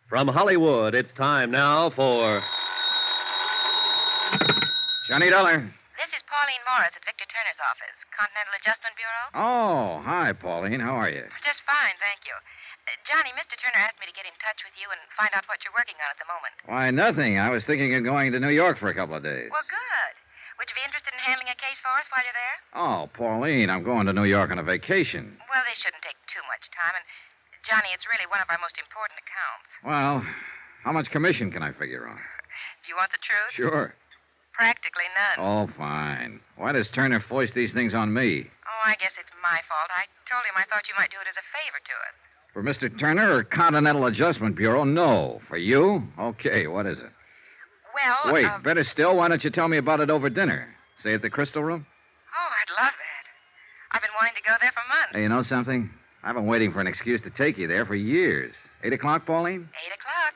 From Hollywood, it's time now for... Johnny Dollar. This is Pauline Morris at Victor Turner's office, Continental Adjustment Bureau. Oh, hi, Pauline. How are you? Just fine, thank you. Johnny, Mr. Turner asked me to get in touch with you and find out what you're working on at the moment. Why, nothing. I was thinking of going to New York for a couple of days. Well, good. Would you be interested in handling a case for us while you're there? Oh, Pauline, I'm going to New York on a vacation. Well, this shouldn't take too much time, and, Johnny, it's really one of our most important accounts. Well, how much commission can I figure on? Do you want the truth? Sure. Practically none. Oh, fine. Why does Turner foist these things on me? Oh, I guess it's my fault. I told him I thought you might do it as a favor to us. For Mr. Turner or Continental Adjustment Bureau? No. For you? Okay, what is it? Well, Wait, better still, why don't you tell me about it over dinner? Say at the Crystal Room? Oh, I'd love that. I've been wanting to go there for months. Hey, you know something? I've been waiting for an excuse to take you there for years. 8 o'clock, Pauline? 8 o'clock.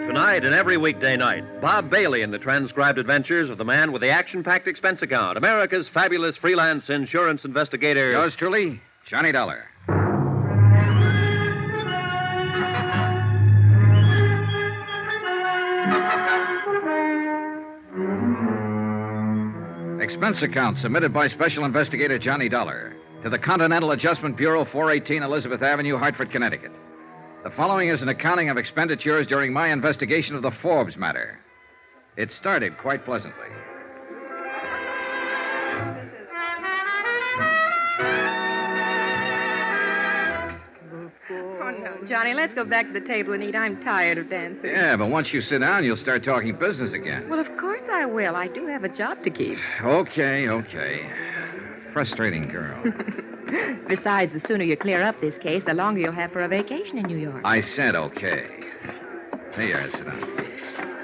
Tonight and every weekday night, Bob Bailey in the transcribed adventures of the man with the action-packed expense account, America's fabulous freelance insurance investigator. Yours truly, Johnny Dollar. Expense account submitted by Special Investigator Johnny Dollar to the Continental Adjustment Bureau, 418 Elizabeth Avenue, Hartford, Connecticut. The following is an accounting of expenditures during my investigation of the Forbes matter. It started quite pleasantly. Oh, no, Johnny, let's go back to the table and eat. I'm tired of dancing. Yeah, but once you sit down, you'll start talking business again. Well, of course I will. I do have a job to keep. Okay. Frustrating girl. Besides, the sooner you clear up this case, the longer you'll have for a vacation in New York. I said okay. There you are, sit down.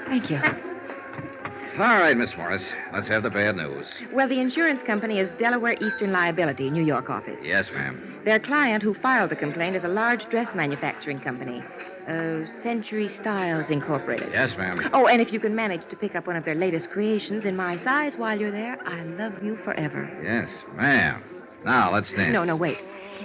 Thank you. All right, Miss Morris. Let's have the bad news. Well, the insurance company is Delaware Eastern Liability, New York office. Yes, ma'am. Their client who filed the complaint is a large dress manufacturing company, Century Styles Incorporated. Yes, ma'am. Oh, and if you can manage to pick up one of their latest creations in my size while you're there, I love you forever. Yes, ma'am. Now, let's dance. No, wait.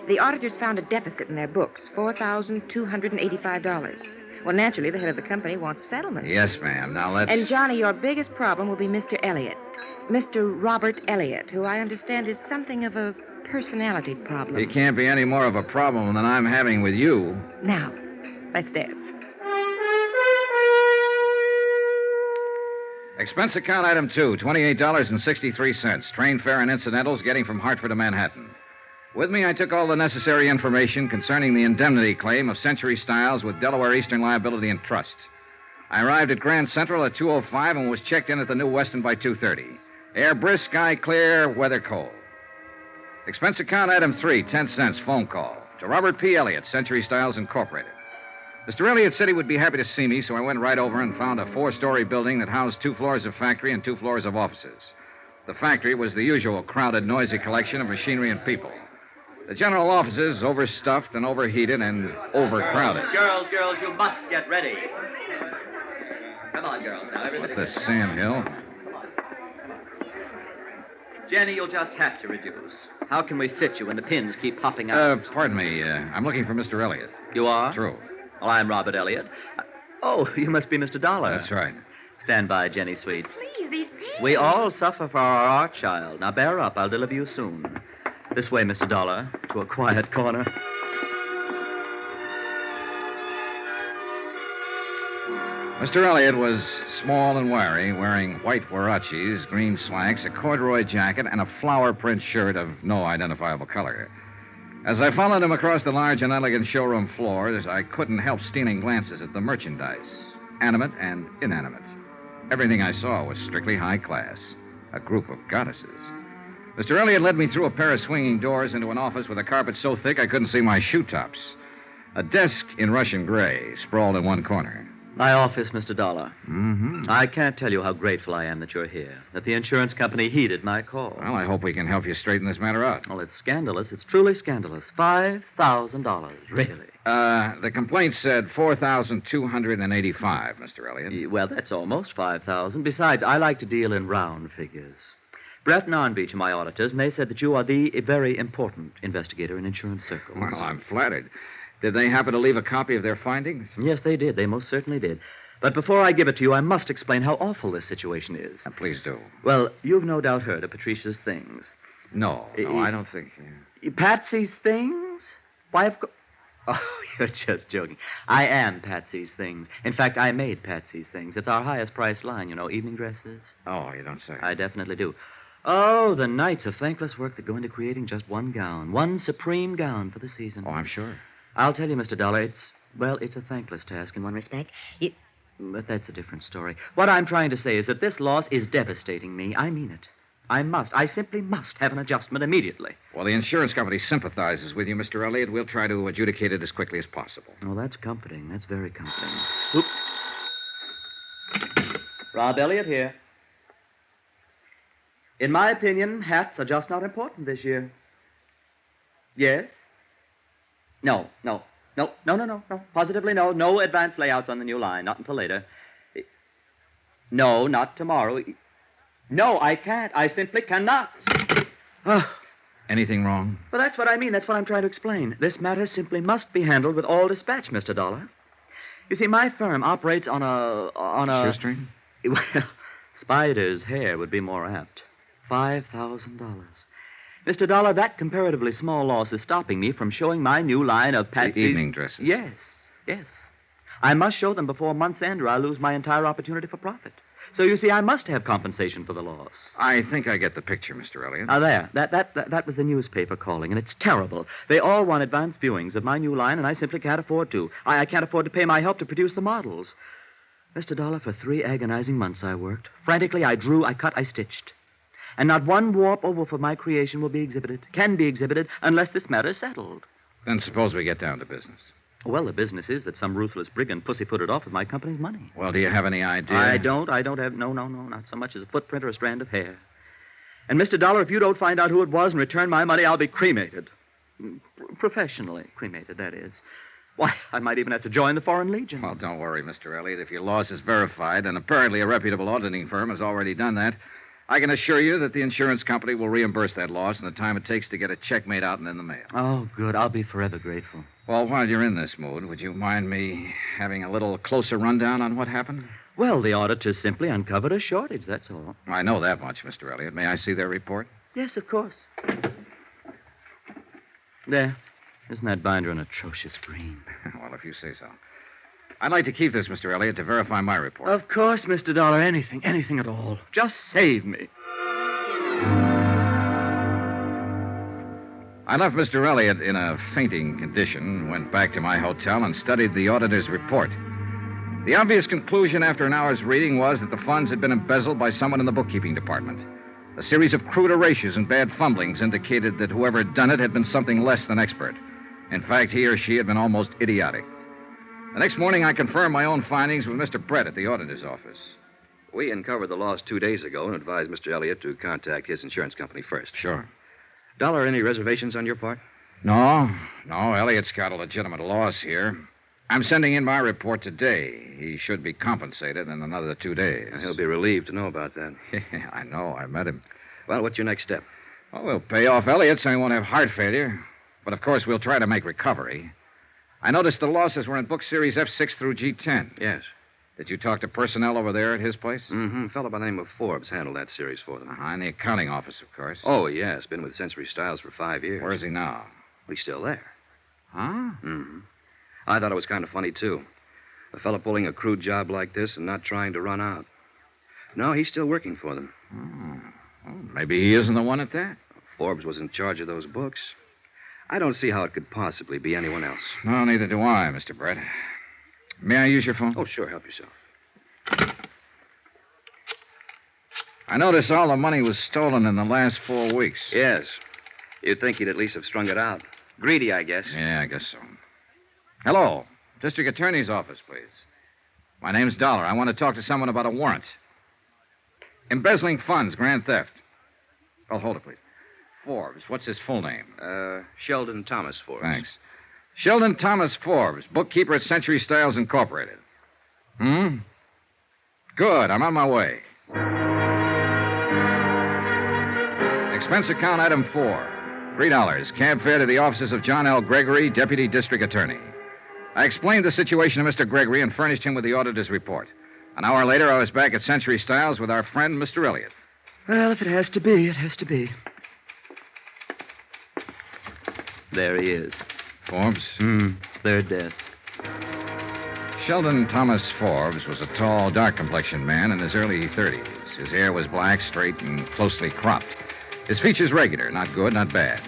The auditors found a deficit in their books, $4,285. Well, naturally, the head of the company wants a settlement. Yes, ma'am. Now, let's... And, Johnny, your biggest problem will be Mr. Elliott. Mr. Robert Elliott, who I understand is something of a personality problem. He can't be any more of a problem than I'm having with you. Now, let's dance. Expense account item 2, $28.63. Train fare and incidentals getting from Hartford to Manhattan. With me, I took all the necessary information concerning the indemnity claim of Century Styles with Delaware Eastern Liability and Trust. I arrived at Grand Central at 2:05 and was checked in at the New Weston by 2:30. Air brisk, sky clear, weather cold. Expense account item 3, 10 cents, phone call to Robert P. Elliott, Century Styles Incorporated. Mr. Elliott said he would be happy to see me, so I went right over and found a 4-story building that housed 2 floors of factory and 2 floors of offices. The factory was the usual crowded, noisy collection of machinery and people. The general offices, overstuffed and overheated and overcrowded. Girls, you must get ready. Come on, girls, now, everybody. What the Sam Hill? Jenny, you'll just have to reduce. How can we fit you when the pins keep popping out? Pardon me. I'm looking for Mr. Elliott. You are? True. Well, I'm Robert Elliott. Oh, you must be Mr. Dollar. That's right. Stand by, Jenny, sweet. Please, these pins. We all suffer for our art child. Now, bear up. I'll deliver you soon. This way, Mr. Dollar, to a quiet corner. Mr. Elliott was small and wiry, wearing white huaraches, green slacks, a corduroy jacket, and a flower print shirt of no identifiable color. As I followed him across the large and elegant showroom floors, I couldn't help stealing glances at the merchandise, animate and inanimate. Everything I saw was strictly high class, a group of goddesses. Mr. Elliott led me through a pair of swinging doors into an office with a carpet so thick I couldn't see my shoe tops. A desk in Russian gray sprawled in one corner. My office, Mr. Dollar. Mm-hmm. I can't tell you how grateful I am that you're here, that the insurance company heeded my call. Well, I hope we can help you straighten this matter out. Well, it's scandalous. It's truly scandalous. $5,000, really. The complaint said $4,285, Mr. Elliott. Well, that's almost $5,000. Besides, I like to deal in round figures. Brett and Arnbeach are my auditors, and they said that you are the very important investigator in insurance circles. Well, I'm flattered. Did they happen to leave a copy of their findings? Yes, they did. They most certainly did. But before I give it to you, I must explain how awful this situation is. Please do. Well, you've no doubt heard of Patricia's things. No, I don't think... Patsy's things? Why, of course... Oh, you're just joking. I am Patsy's things. In fact, I made Patsy's things. It's our highest priced line, evening dresses. Oh, you don't say. I definitely do. Oh, the nights of thankless work that go into creating just one gown, one supreme gown for the season. Oh, I'm sure. I'll tell you, Mr. Dollar, it's a thankless task in one respect. But that's a different story. What I'm trying to say is that this loss is devastating me. I mean it. I simply must have an adjustment immediately. Well, the insurance company sympathizes with you, Mr. Elliott. We'll try to adjudicate it as quickly as possible. Oh, that's comforting. That's very comforting. Oop. Rob Elliott here. In my opinion, hats are just not important this year. Yes? No. Positively no. No advance layouts on the new line. Not until later. No, not tomorrow. No, I can't. I simply cannot. Anything wrong? Well, that's what I mean. That's what I'm trying to explain. This matter simply must be handled with all dispatch, Mr. Dollar. You see, my firm operates on a... Shoestring? Well, Spider's hair would be more apt. $5,000. Mr. Dollar, that comparatively small loss is stopping me from showing my new line of Patsy's... The evening dresses? Yes. I must show them before month's end or I'll lose my entire opportunity for profit. So, you see, I must have compensation for the loss. I think I get the picture, Mr. Elliott. There. That was the newspaper calling, and it's terrible. They all want advance viewings of my new line, and I simply can't afford to. I can't afford to pay my help to produce the models. Mr. Dollar, for 3 agonizing months I worked. Frantically, I drew, I cut, I stitched. And not one warp or woof of my creation can be exhibited, unless this matter is settled. Then suppose we get down to business. Well, the business is that some ruthless brigand pussyfooted off with my company's money. Well, do you have any idea? I don't have, no, not so much as a footprint or a strand of hair. And, Mr. Dollar, if you don't find out who it was and return my money, I'll be cremated. Professionally cremated, that is. Why, I might even have to join the Foreign Legion. Well, don't worry, Mr. Elliott. If your loss is verified, and apparently a reputable auditing firm has already done that, I can assure you that the insurance company will reimburse that loss in the time it takes to get a check made out and in the mail. Oh, good. I'll be forever grateful. Well, while you're in this mood, would you mind me having a little closer rundown on what happened? Well, the auditors simply uncovered a shortage, that's all. I know that much, Mr. Elliott. May I see their report? Yes, of course. There. Isn't that binder an atrocious green? Well, if you say so. I'd like to keep this, Mr. Elliott, to verify my report. Of course, Mr. Dollar. Anything at all. Just save me. I left Mr. Elliott in a fainting condition, went back to my hotel, and studied the auditor's report. The obvious conclusion after an hour's reading was that the funds had been embezzled by someone in the bookkeeping department. A series of crude erasures and bad fumblings indicated that whoever had done it had been something less than expert. In fact, he or she had been almost idiotic. The next morning, I confirmed my own findings with Mr. Brett at the auditor's office. We uncovered the loss 2 days ago and advised Mr. Elliott to contact his insurance company first. Sure. Dollar, any reservations on your part? No, Elliott's got a legitimate loss here. I'm sending in my report today. He should be compensated in another 2 days. He'll be relieved to know about that. Yeah, I know. I met him. Well, what's your next step? Well, we'll pay off Elliott so he won't have heart failure. But, of course, we'll try to make recovery. I noticed the losses were in book series F6 through G10. Yes. Did you talk to personnel over there at his place? Mm-hmm. A fellow by the name of Forbes handled that series for them. In the accounting office, of course. Oh, yes. Been with Century Styles for 5 years. Where is he now? He's still there. Huh? Mm-hmm. I thought it was kind of funny, too. A fellow pulling a crude job like this and not trying to run out. No, he's still working for them. Well, maybe he isn't the one at that. Forbes was in charge of those books. I don't see how it could possibly be anyone else. No, neither do I, Mr. Brett. May I use your phone? Oh, sure. Help yourself. I noticed all the money was stolen in the last 4 weeks. Yes. You'd think he'd at least have strung it out. Greedy, I guess. Yeah, I guess so. Hello. District Attorney's office, please. My name's Dollar. I want to talk to someone about a warrant. Embezzling funds, grand theft. Oh, hold it, please. Forbes. What's his full name? Sheldon Thomas Forbes. Thanks. Sheldon Thomas Forbes, bookkeeper at Century Styles Incorporated. Good. I'm on my way. Expense account item 4. $3. Cab fare to the offices of John L. Gregory, Deputy District Attorney. I explained the situation to Mr. Gregory and furnished him with the auditor's report. An hour later, I was back at Century Styles with our friend, Mr. Elliott. Well, if it has to be, it has to be. There he is. Forbes? Third desk. Sheldon Thomas Forbes was a tall, dark-complexioned man in his early 30s. His hair was black, straight, and closely cropped. His features regular, not good, not bad.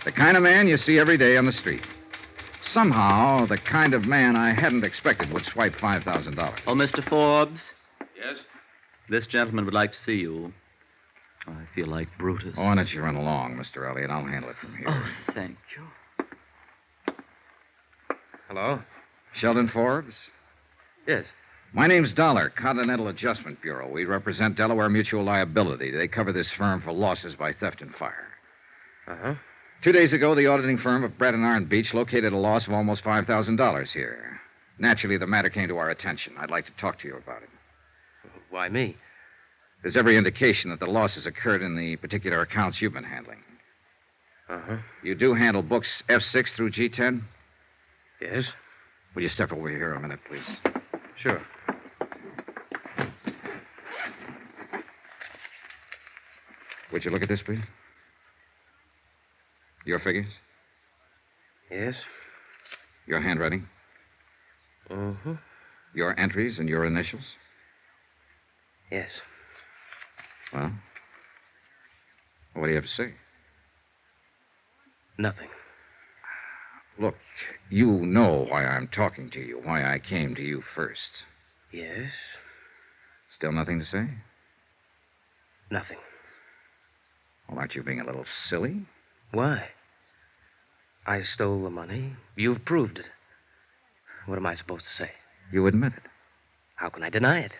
The kind of man you see every day on the street. Somehow, the kind of man I hadn't expected would swipe $5,000. Oh, Mr. Forbes? Yes? This gentleman would like to see you. I feel like Brutus. Oh, why don't you run along, Mr. Elliott? I'll handle it from here. Oh, thank you. Hello? Sheldon Forbes? Yes. My name's Dollar, Continental Adjustment Bureau. We represent Delaware Mutual Liability. They cover this firm for losses by theft and fire. Uh-huh. 2 days ago, the auditing firm of Brett and Arn Beach located a loss of almost $5,000 here. Naturally, the matter came to our attention. I'd like to talk to you about it. Why me? There's every indication that the losses occurred in the particular accounts you've been handling. Uh-huh. You do handle books F6 through G10? Yes? Will you step over here a minute, please? Sure. Would you look at this, please? Your figures? Yes? Your handwriting? Uh-huh. Your entries and your initials? Yes. Well, what do you have to say? Nothing. Look, you know why I'm talking to you, why I came to you first. Yes? Still nothing to say? Nothing. Well, aren't you being a little silly? Why? I stole the money. You've proved it. What am I supposed to say? You admit it. How can I deny it?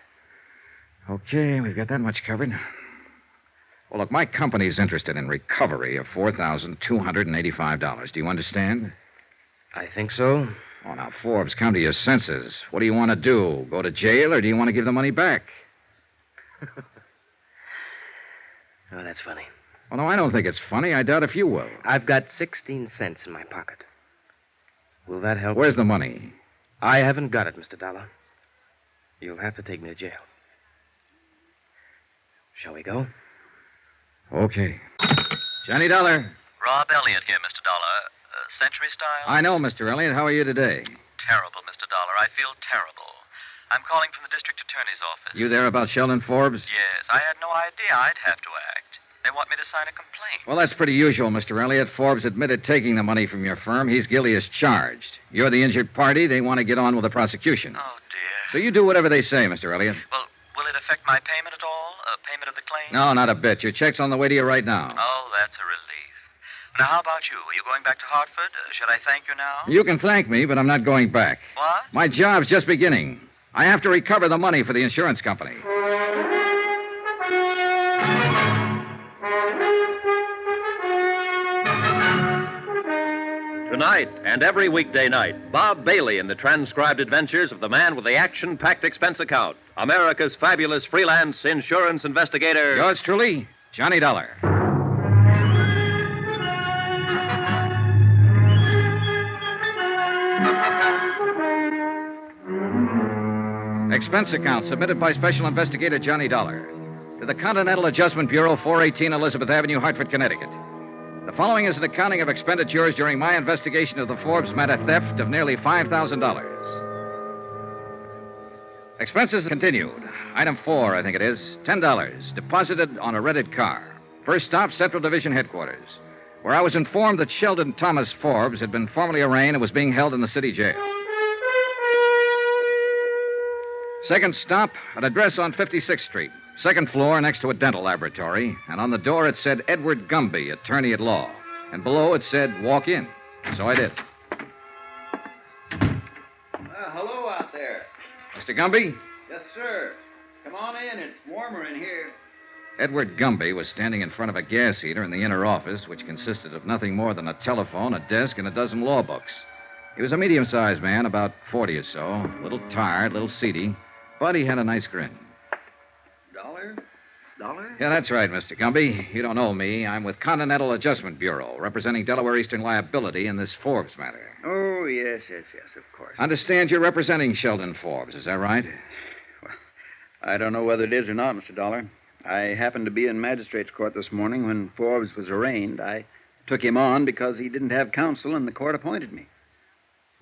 Okay, we've got that much covered. Well, look, my company's interested in recovery of $4,285. Do you understand? I think so. Oh, now, Forbes, come to your senses. What do you want to do? Go to jail, or do you want to give the money back? Oh, that's funny. Oh, no, I don't think it's funny. I doubt if you will. I've got 16 cents in my pocket. Will that help? Where's the money? I haven't got it, Mr. Dollar. You'll have to take me to jail. Shall we go? Okay. Johnny Dollar. Rob Elliott here, Mr. Dollar. Century Style? I know, Mr. Elliott. How are you today? Terrible, Mr. Dollar. I feel terrible. I'm calling from the district attorney's office. You there about Sheldon Forbes? Yes, I had no idea I'd have to act. They want me to sign a complaint. Well, that's pretty usual, Mr. Elliott. Forbes admitted taking the money from your firm. He's guilty as charged. You're the injured party. They want to get on with the prosecution. Oh, dear. So you do whatever they say, Mr. Elliott. Well, will it affect my payment at all? Payment of the claim? No, not a bit. Your check's on the way to you right now. Oh, that's a relief. Now, how about you? Are you going back to Hartford? Should I thank you now? You can thank me, but I'm not going back. What? My job's just beginning. I have to recover the money for the insurance company. Tonight and every weekday night, Bob Bailey in the transcribed adventures of the man with the action-packed expense account, America's fabulous freelance insurance investigator. Yours truly, Johnny Dollar. Expense account submitted by Special Investigator Johnny Dollar to the Continental Adjustment Bureau, 418 Elizabeth Avenue, Hartford, Connecticut. The following is an accounting of expenditures during my investigation of the Forbes matter theft of nearly $5,000. Expenses continued. Item 4, I think it is, $10, deposited on a rented car. First stop, Central Division Headquarters, where I was informed that Sheldon Thomas Forbes had been formally arraigned and was being held in the city jail. Second stop, an address on 56th Street. Second floor next to a dental laboratory. And on the door it said Edward Gumby, attorney at law. And below it said, walk in. So I did. Hello out there. Mr. Gumby? Yes, sir. Come on in. It's warmer in here. Edward Gumby was standing in front of a gas heater in the inner office, which consisted of nothing more than a telephone, a desk, and a dozen law books. He was a medium-sized man, about 40 or so, a little tired, a little seedy, but he had a nice grin. Dollar? Dollar? Yeah, that's right, Mr. Gumby. You don't know me. I'm with Continental Adjustment Bureau, representing Delaware Eastern Liability in this Forbes matter. Oh, yes, of course. Understand you're representing Sheldon Forbes, is that right? I don't know whether it is or not, Mr. Dollar. I happened to be in magistrate's court this morning when Forbes was arraigned. I took him on because he didn't have counsel and the court appointed me.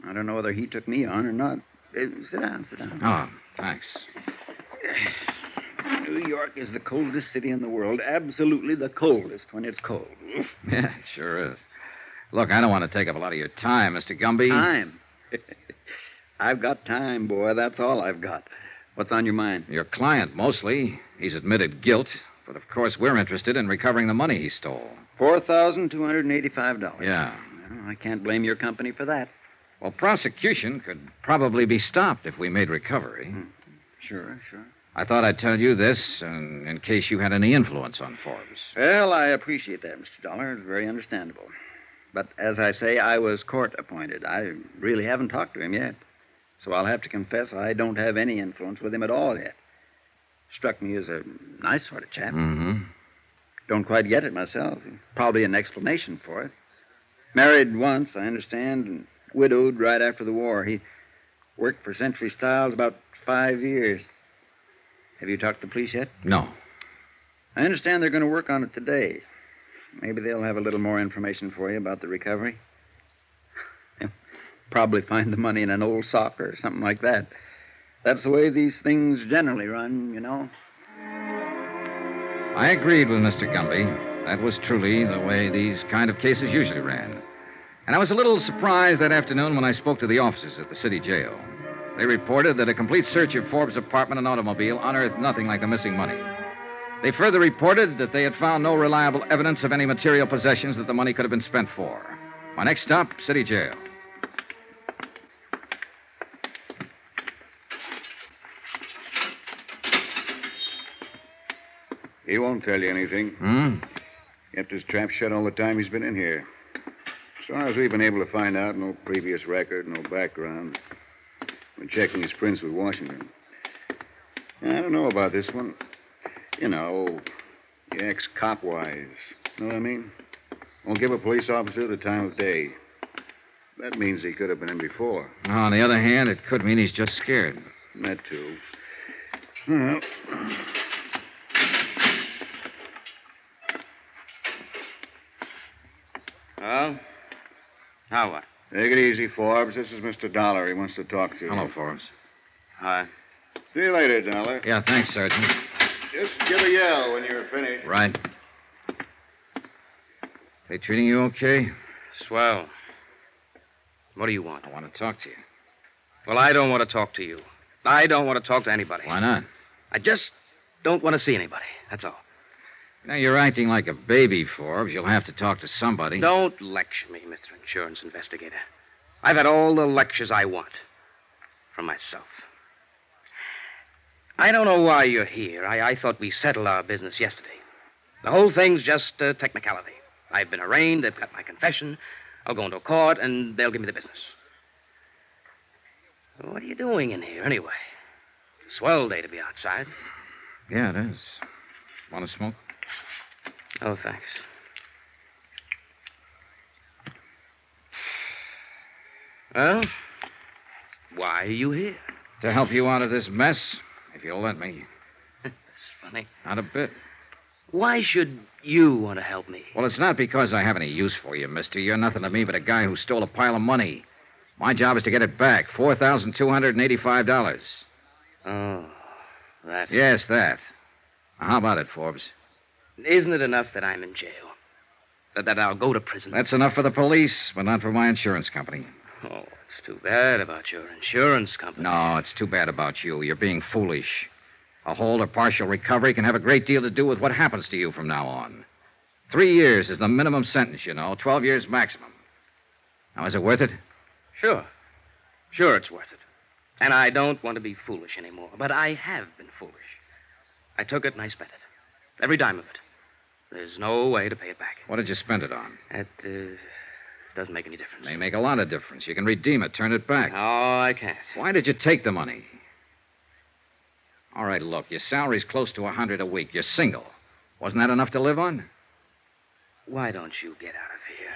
I don't know whether he took me on or not. Sit down. Oh, thanks. New York is the coldest city in the world. Absolutely the coldest when it's cold. Yeah, it sure is. Look, I don't want to take up a lot of your time, Mr. Gumby. Time? I've got time, boy. That's all I've got. What's on your mind? Your client, mostly. He's admitted guilt, but of course we're interested in recovering the money he stole. $4,285. Yeah. Well, I can't blame your company for that. Well, prosecution could probably be stopped if we made recovery. Sure. I thought I'd tell you this in case you had any influence on Forbes. Well, I appreciate that, Mr. Dollar. It's very understandable. But as I say, I was court appointed. I really haven't talked to him yet. So I'll have to confess I don't have any influence with him at all yet. Struck me as a nice sort of chap. Mm-hmm. Don't quite get it myself. Probably an explanation for it. Married once, I understand, and widowed right after the war. He worked for Century Styles about 5 years. Have you talked to the police yet? No. I understand they're going to work on it today. Maybe they'll have a little more information for you about the recovery. They'll probably find the money in an old sock or something like that. That's the way these things generally run, you know. I agreed with Mr. Gumby. That was truly the way these kind of cases usually ran. And I was a little surprised that afternoon when I spoke to the officers at the city jail. They reported that a complete search of Forbes' apartment and automobile unearthed nothing like the missing money. They further reported that they had found no reliable evidence of any material possessions that the money could have been spent for. My next stop, city jail. He won't tell you anything. Kept his trap shut all the time he's been in here. As far as we've been able to find out, no previous record, no background. We're checking his prints with Washington. I don't know about this one. You know, he acts cop-wise. Know what I mean? Won't give a police officer the time of day. That means he could have been in before. On the other hand, it could mean he's just scared. That, too. Well... Well? Now what? Take it easy, Forbes. This is Mr. Dollar. He wants to talk to you. Hello, Forbes. Hi. See you later, Dollar. Yeah, thanks, Sergeant. Just give a yell when you're finished. Right. They treating you okay? Swell. What do you want? I want to talk to you. Well, I don't want to talk to you. I don't want to talk to anybody. Why not? I just don't want to see anybody. That's all. Now, you're acting like a baby, Forbes. You'll have to talk to somebody. Don't lecture me, Mr. Insurance Investigator. I've had all the lectures I want. From myself. I don't know why you're here. I thought we settled our business yesterday. The whole thing's just a technicality. I've been arraigned, they've got my confession. I'll go into court, and they'll give me the business. What are you doing in here, anyway? Swell day to be outside. Yeah, it is. Want to smoke? Oh, thanks. Well, why are you here? To help you out of this mess, if you'll let me. That's funny. Not a bit. Why should you want to help me? Well, it's not because I have any use for you, mister. You're nothing to me but a guy who stole a pile of money. My job is to get it back. $4,285. Oh, that. Yes, that. Now, how about it, Forbes? Isn't it enough that I'm in jail? That I'll go to prison? That's enough for the police, but not for my insurance company. Oh, it's too bad about your insurance company. No, it's too bad about you. You're being foolish. A whole or partial recovery can have a great deal to do with what happens to you from now on. 3 years is the minimum sentence, you know. 12 years maximum. Now, is it worth it? Sure. Sure, it's worth it. And I don't want to be foolish anymore. But I have been foolish. I took it and I spent it. Every dime of it. There's no way to pay it back. What did you spend it on? It doesn't make any difference. It may make a lot of difference. You can redeem it, turn it back. No, I can't. Why did you take the money? All right, look, your salary's close to $100 a week. You're single. Wasn't that enough to live on? Why don't you get out of here?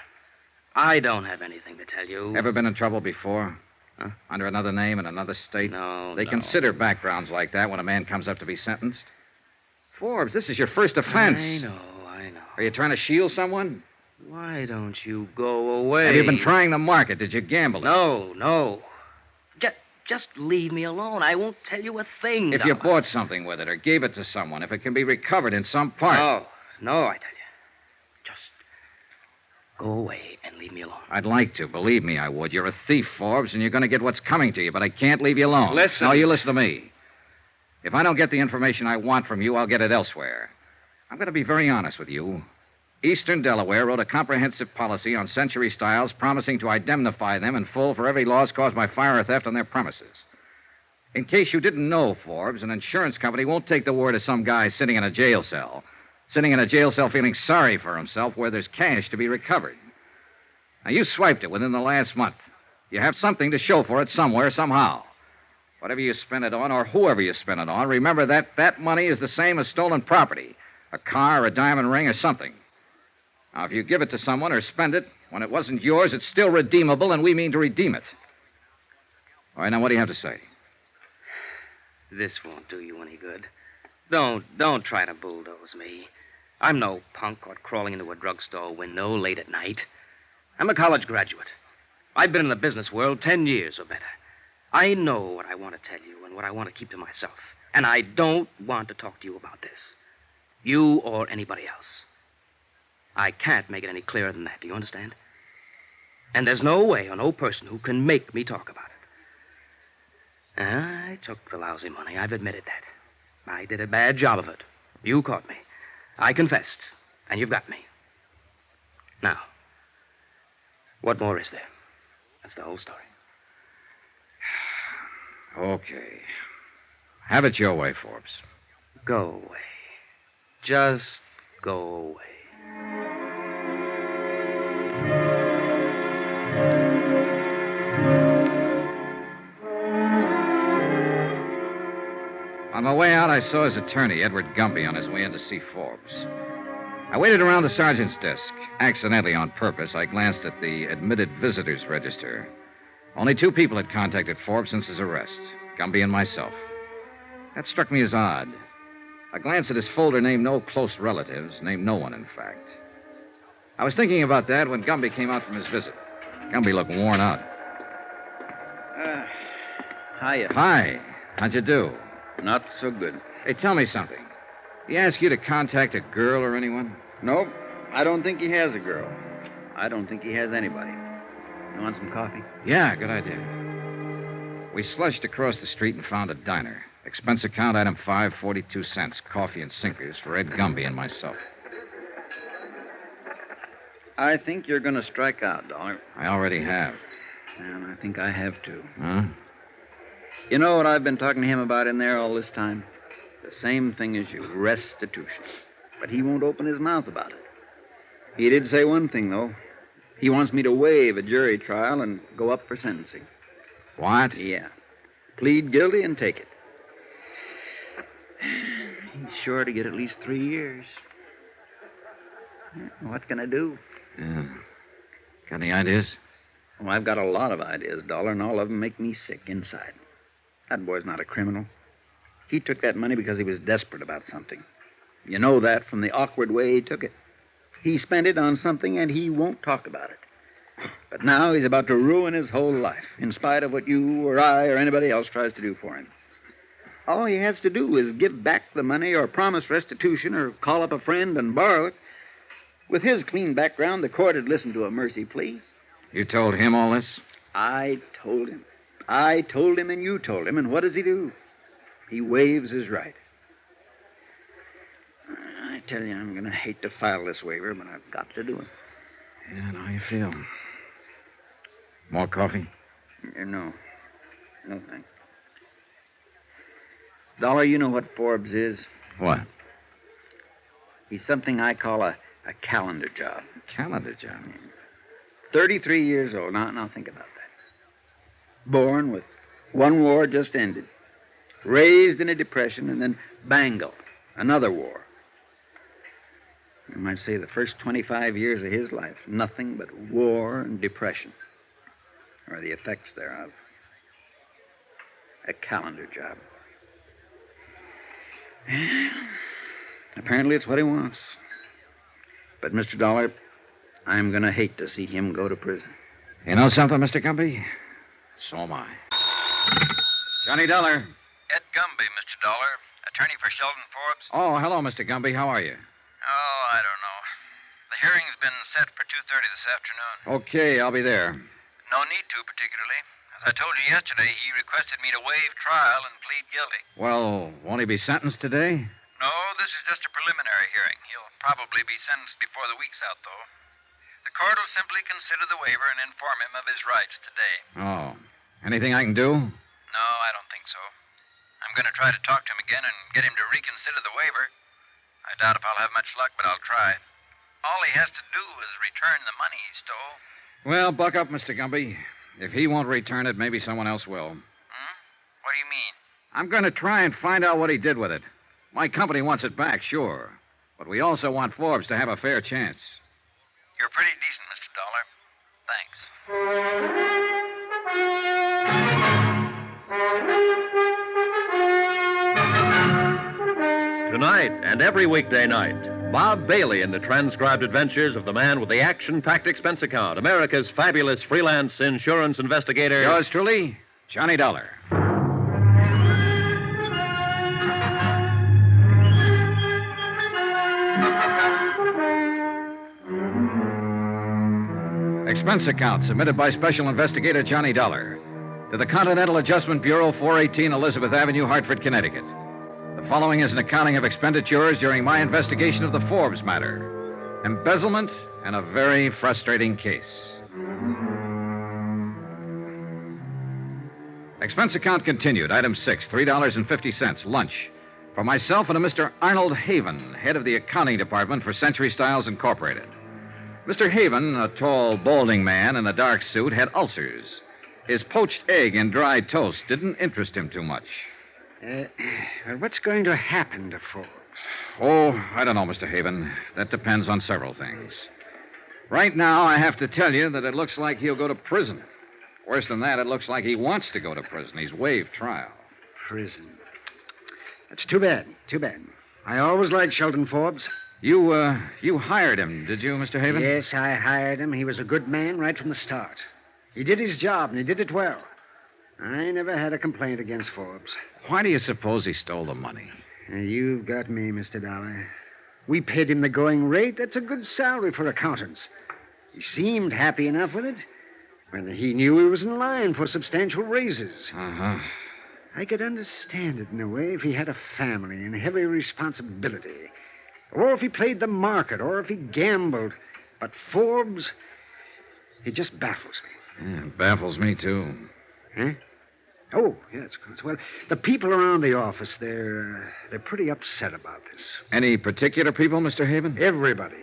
I don't have anything to tell you. Ever been in trouble before? Huh? Under another name in another state? No, They no. consider backgrounds like that when a man comes up to be sentenced. Forbes, this is your first offense. I know. Are you trying to shield someone? Why don't you go away? Have you been trying the market? Did you gamble? No. Just leave me alone. I won't tell you a thing. If you bought something with it or gave it to someone, if it can be recovered in some part. No, I tell you. Just go away and leave me alone. I'd like to. Believe me, I would. You're a thief, Forbes, and you're going to get what's coming to you, but I can't leave you alone. Listen. No, you listen to me. If I don't get the information I want from you, I'll get it elsewhere. I'm going to be very honest with you. Eastern Delaware wrote a comprehensive policy on Century Styles promising to indemnify them in full for every loss caused by fire or theft on their premises. In case you didn't know, Forbes, an insurance company won't take the word of some guy sitting in a jail cell feeling sorry for himself where there's cash to be recovered. Now, you swiped it within the last month. You have something to show for it somewhere, somehow. Whatever you spend it on or whoever you spend it on, remember that money is the same as stolen property, a car, a diamond ring, or something. Now, if you give it to someone or spend it, when it wasn't yours, it's still redeemable, and we mean to redeem it. All right, now, what do you have to say? This won't do you any good. Don't try to bulldoze me. I'm no punk caught crawling into a drugstore window late at night. I'm a college graduate. I've been in the business world 10 years or better. I know what I want to tell you and what I want to keep to myself. And I don't want to talk to you about this. You or anybody else. I can't make it any clearer than that. Do you understand? And there's no way or no person who can make me talk about it. I took the lousy money. I've admitted that. I did a bad job of it. You caught me. I confessed. And you've got me. Now, what more is there? That's the whole story. Okay. Have it your way, Forbes. Go away. Just go away. On my way out, I saw his attorney, Edward Gumby, on his way in to see Forbes. I waited around the sergeant's desk. Accidentally, on purpose, I glanced at the admitted visitors register. Only 2 people had contacted Forbes since his arrest, Gumby and myself. That struck me as odd. A glance at his folder named no close relatives, named no one, in fact. I was thinking about that when Gumby came out from his visit. Gumby looked worn out. Hiya. Hi. How'd you do? Not so good. Hey, tell me something. He asked you to contact a girl or anyone? Nope. I don't think he has a girl. I don't think he has anybody. You want some coffee? Yeah, good idea. We slushed across the street and found a diner. Expense account, item 5, 42 cents. Coffee and sinkers for Ed Gumby and myself. I think you're going to strike out, Dollar. I already have. And I think I have, too. Huh? You know what I've been talking to him about in there all this time? The same thing as you, restitution. But he won't open his mouth about it. He did say one thing, though. He wants me to waive a jury trial and go up for sentencing. What? Yeah. Plead guilty and take it. He's sure to get at least 3 years. What can I do? Yeah. Got any ideas? Well, I've got a lot of ideas, Dollar, and all of them make me sick inside. That boy's not a criminal. He took that money because he was desperate about something. You know that from the awkward way he took it. He spent it on something, and he won't talk about it. But now he's about to ruin his whole life, in spite of what you or I or anybody else tries to do for him. All he has to do is give back the money or promise restitution or call up a friend and borrow it. With his clean background, the court would listen to a mercy plea. You told him all this? I told him. I told him and you told him, and what does he do? He waives his right. I tell you, I'm going to hate to file this waiver, but I've got to do it. Yeah, how you feel? More coffee? No. No, thanks. Dollar, you know what Forbes is? What? He's something I call a calendar job. Calendar job? 33 years old. Now think about that. Born with one war just ended. raised in a depression, and then bangle, another war. You might say the first 25 years of his life, nothing but war and depression, or the effects thereof. A calendar job. Apparently it's what he wants. But, Mr. Dollar, I'm going to hate to see him go to prison. You know something, Mr. Gumby? So am I. Johnny Dollar. Ed Gumby, Mr. Dollar. Attorney for Sheldon Forbes. Oh, hello, Mr. Gumby. How are you? Oh, I don't know. The hearing's been set for 2:30 this afternoon. Okay, I'll be there. No need to, particularly. As I told you yesterday, he requested me to waive trial and plead guilty. Well, won't he be sentenced today? No, this is just a preliminary hearing. He'll probably be sentenced before the week's out, though. The court will simply consider the waiver and inform him of his rights today. Oh. Anything I can do? No, I don't think so. I'm going to try to talk to him again and get him to reconsider the waiver. I doubt if I'll have much luck, but I'll try. All he has to do is return the money he stole. Well, buck up, Mr. Gumby. If he won't return it, maybe someone else will. What do you mean? I'm going to try and find out what he did with it. My company wants it back, sure. But we also want Forbes to have a fair chance. You're pretty decent, Mr. Dollar. Thanks. Tonight and every weekday night, Bob Bailey in the transcribed adventures of the man with the action-packed expense account, America's fabulous freelance insurance investigator. Yours truly, Johnny Dollar. Expense account submitted by Special Investigator Johnny Dollar to the Continental Adjustment Bureau, 418 Elizabeth Avenue, Hartford, Connecticut. The following is an accounting of expenditures during my investigation of the Forbes matter. Embezzlement and a very frustrating case. Expense account continued. Item 6, $3.50, lunch. For myself and a Mr. Arnold Haven, head of the accounting department for Century Styles Incorporated. Mr. Haven, a tall, balding man in a dark suit, had ulcers. His poached egg and dry toast didn't interest him too much. What's going to happen to Forbes? Oh, I don't know, Mr. Haven. That depends on several things. Right now, I have to tell you that it looks like he'll go to prison. Worse than that, it looks like he wants to go to prison. He's waived trial. Prison. That's too bad. Too bad. I always liked Sheldon Forbes. You hired him, did you, Mr. Haven? Yes, I hired him. He was a good man right from the start. He did his job, and he did it well. I never had a complaint against Forbes. Why do you suppose he stole the money? You've got me, Mr. Dollar. We paid him the going rate. That's a good salary for accountants. He seemed happy enough with it. Whether he knew he was in line for substantial raises. Uh-huh. I could understand it in a way if he had a family and heavy responsibility. Or if he played the market, or if he gambled. But Forbes, he just baffles me. Yeah, it baffles me, too. Huh? Oh, yes, of course. Well, the people around the office, they're pretty upset about this. Any particular people, Mr. Haven? Everybody.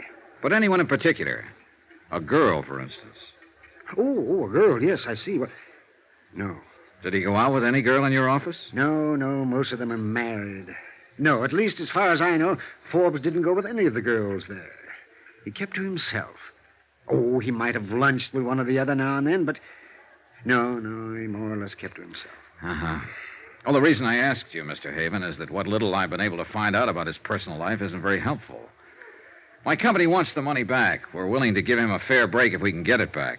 But anyone in particular? A girl, for instance. Oh, a girl, yes, I see. Well, no. Did he go out with any girl in your office? No, most of them are married. No, at least as far as I know, Forbes didn't go with any of the girls there. He kept to himself. Oh, he might have lunched with one or the other now and then, but no, he more or less kept to himself. Uh-huh. Well, the reason I asked you, Mr. Haven, is that what little I've been able to find out about his personal life isn't very helpful. My company wants the money back. We're willing to give him a fair break if we can get it back.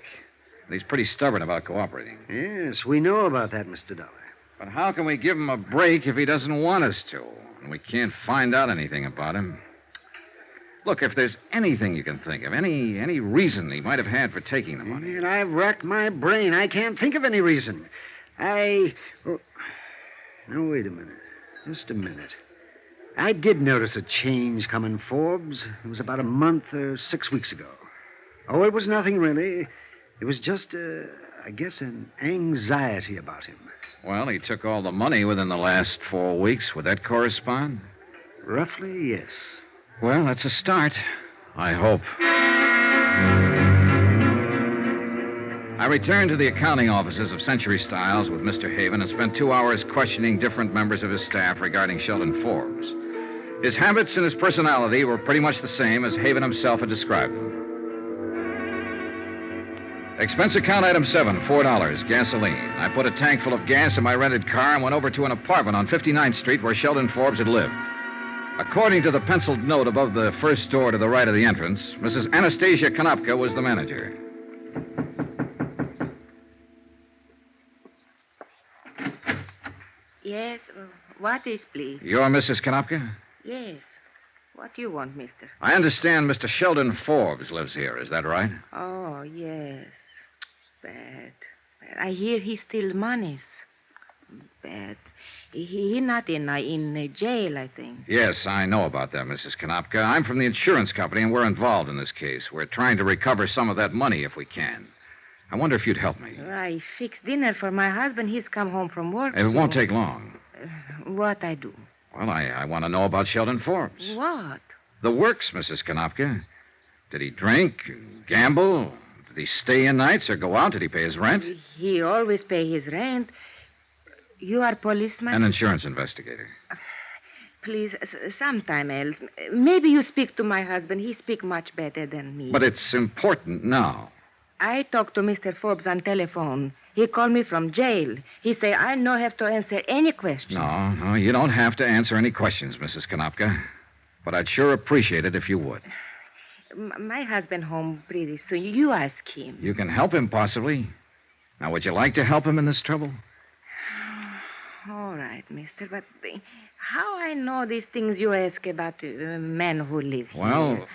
He's pretty stubborn about cooperating. Yes, we know about that, Mr. Dollar. But how can we give him a break if he doesn't want us to? And we can't find out anything about him. Look, if there's anything you can think of, any reason he might have had for taking the money. And I've racked my brain. I can't think of any reason. No, wait a minute. Just a minute. I did notice a change coming, Forbes. It was about a month or 6 weeks ago. Oh, it was nothing, really. It was just, I guess, an anxiety about him. Well, he took all the money within the last 4 weeks. Would that correspond? Roughly, yes. Well, that's a start. I hope. I returned to the accounting offices of Century Styles with Mr. Haven and spent 2 hours questioning different members of his staff regarding Sheldon Forbes. His habits and his personality were pretty much the same as Haven himself had described them. Expense account item 7, $4, gasoline. I put a tank full of gas in my rented car and went over to an apartment on 59th Street where Sheldon Forbes had lived. According to the penciled note above the first door to the right of the entrance, Mrs. Anastasia Konopka was the manager. Yes, what is, please? You're Mrs. Konopka? Yes. What do you want, mister? I understand Mr. Sheldon Forbes lives here. Is that right? Oh, yes. Bad. I hear he steals monies. Bad. He not in jail, I think. Yes, I know about that, Mrs. Konopka. I'm from the insurance company, and we're involved in this case. We're trying to recover some of that money if we can. I wonder if you'd help me. I fixed dinner for my husband. He's come home from work. It won't take long. What I do? Well, I want to know about Sheldon Forbes. What? The works, Mrs. Konopka. Did he drink, gamble? Did he stay in nights or go out? Did he pay his rent? He always pay his rent. You are policeman? An insurance investigator. Please, sometime else. Maybe you speak to my husband. He speak much better than me. But it's important now. I talked to Mr. Forbes on telephone. He called me from jail. He say I no have to answer any questions. No, you don't have to answer any questions, Mrs. Konopka. But I'd sure appreciate it if you would. My husband home pretty soon. You ask him. You can help him, possibly. Now, would you like to help him in this trouble? All right, mister, but how I know these things you ask about men who live here? Well,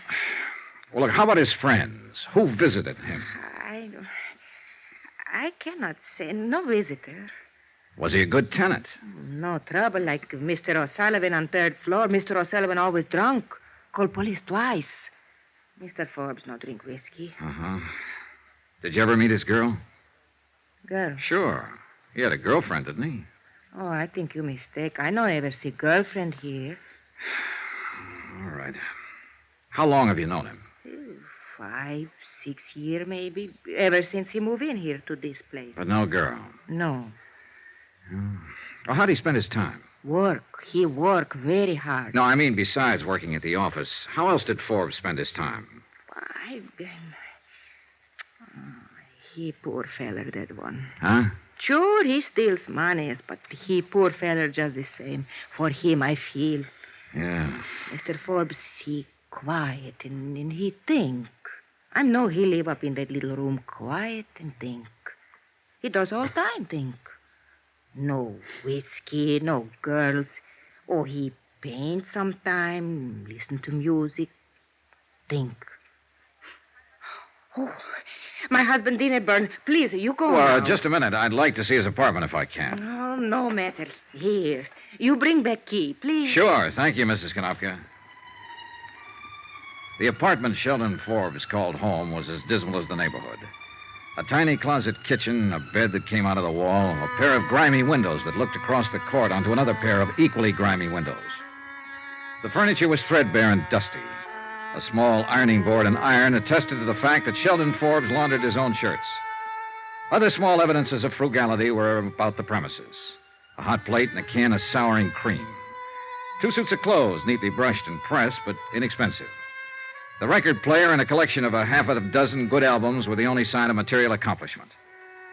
look, how about his friends? Who visited him? I cannot say. No visitor. Was he a good tenant? No trouble, like Mr. O'Sullivan on 3rd floor. Mr. O'Sullivan always drunk. Called police twice. Mr. Forbes no drink whiskey. Uh-huh. Did you ever meet his girl? Girl? Sure. He had a girlfriend, didn't he? Oh, I think you mistake. I no ever see girlfriend here. All right. How long have you known him? 5, 6 years, maybe. Ever since he moved in here to this place. But no girl? No. Well, how'd he spend his time? Work. He work very hard. No, I mean besides working at the office. How else did Forbes spend his time? He poor feller, that one. Huh? Sure, he steals money, but he poor feller just the same. For him, I feel. Yeah. Mr. Forbes, he quiet and he think. I know he live up in that little room quiet and think. He does all time think. No whiskey, no girls. Oh, he paint sometime, listen to music, think. Oh, my husband dinner burn. Please, you go now. Just a minute. I'd like to see his apartment if I can. Oh, no matter. Here. You bring back key, please. Sure. Thank you, Mrs. Konopka. The apartment Sheldon Forbes called home was as dismal as the neighborhood. A tiny closet kitchen, a bed that came out of the wall, a pair of grimy windows that looked across the court onto another pair of equally grimy windows. The furniture was threadbare and dusty. A small ironing board and iron attested to the fact that Sheldon Forbes laundered his own shirts. Other small evidences of frugality were about the premises. A hot plate and a can of souring cream. 2 suits of clothes, neatly brushed and pressed, but inexpensive. The record player and a collection of a half a dozen good albums were the only sign of material accomplishment.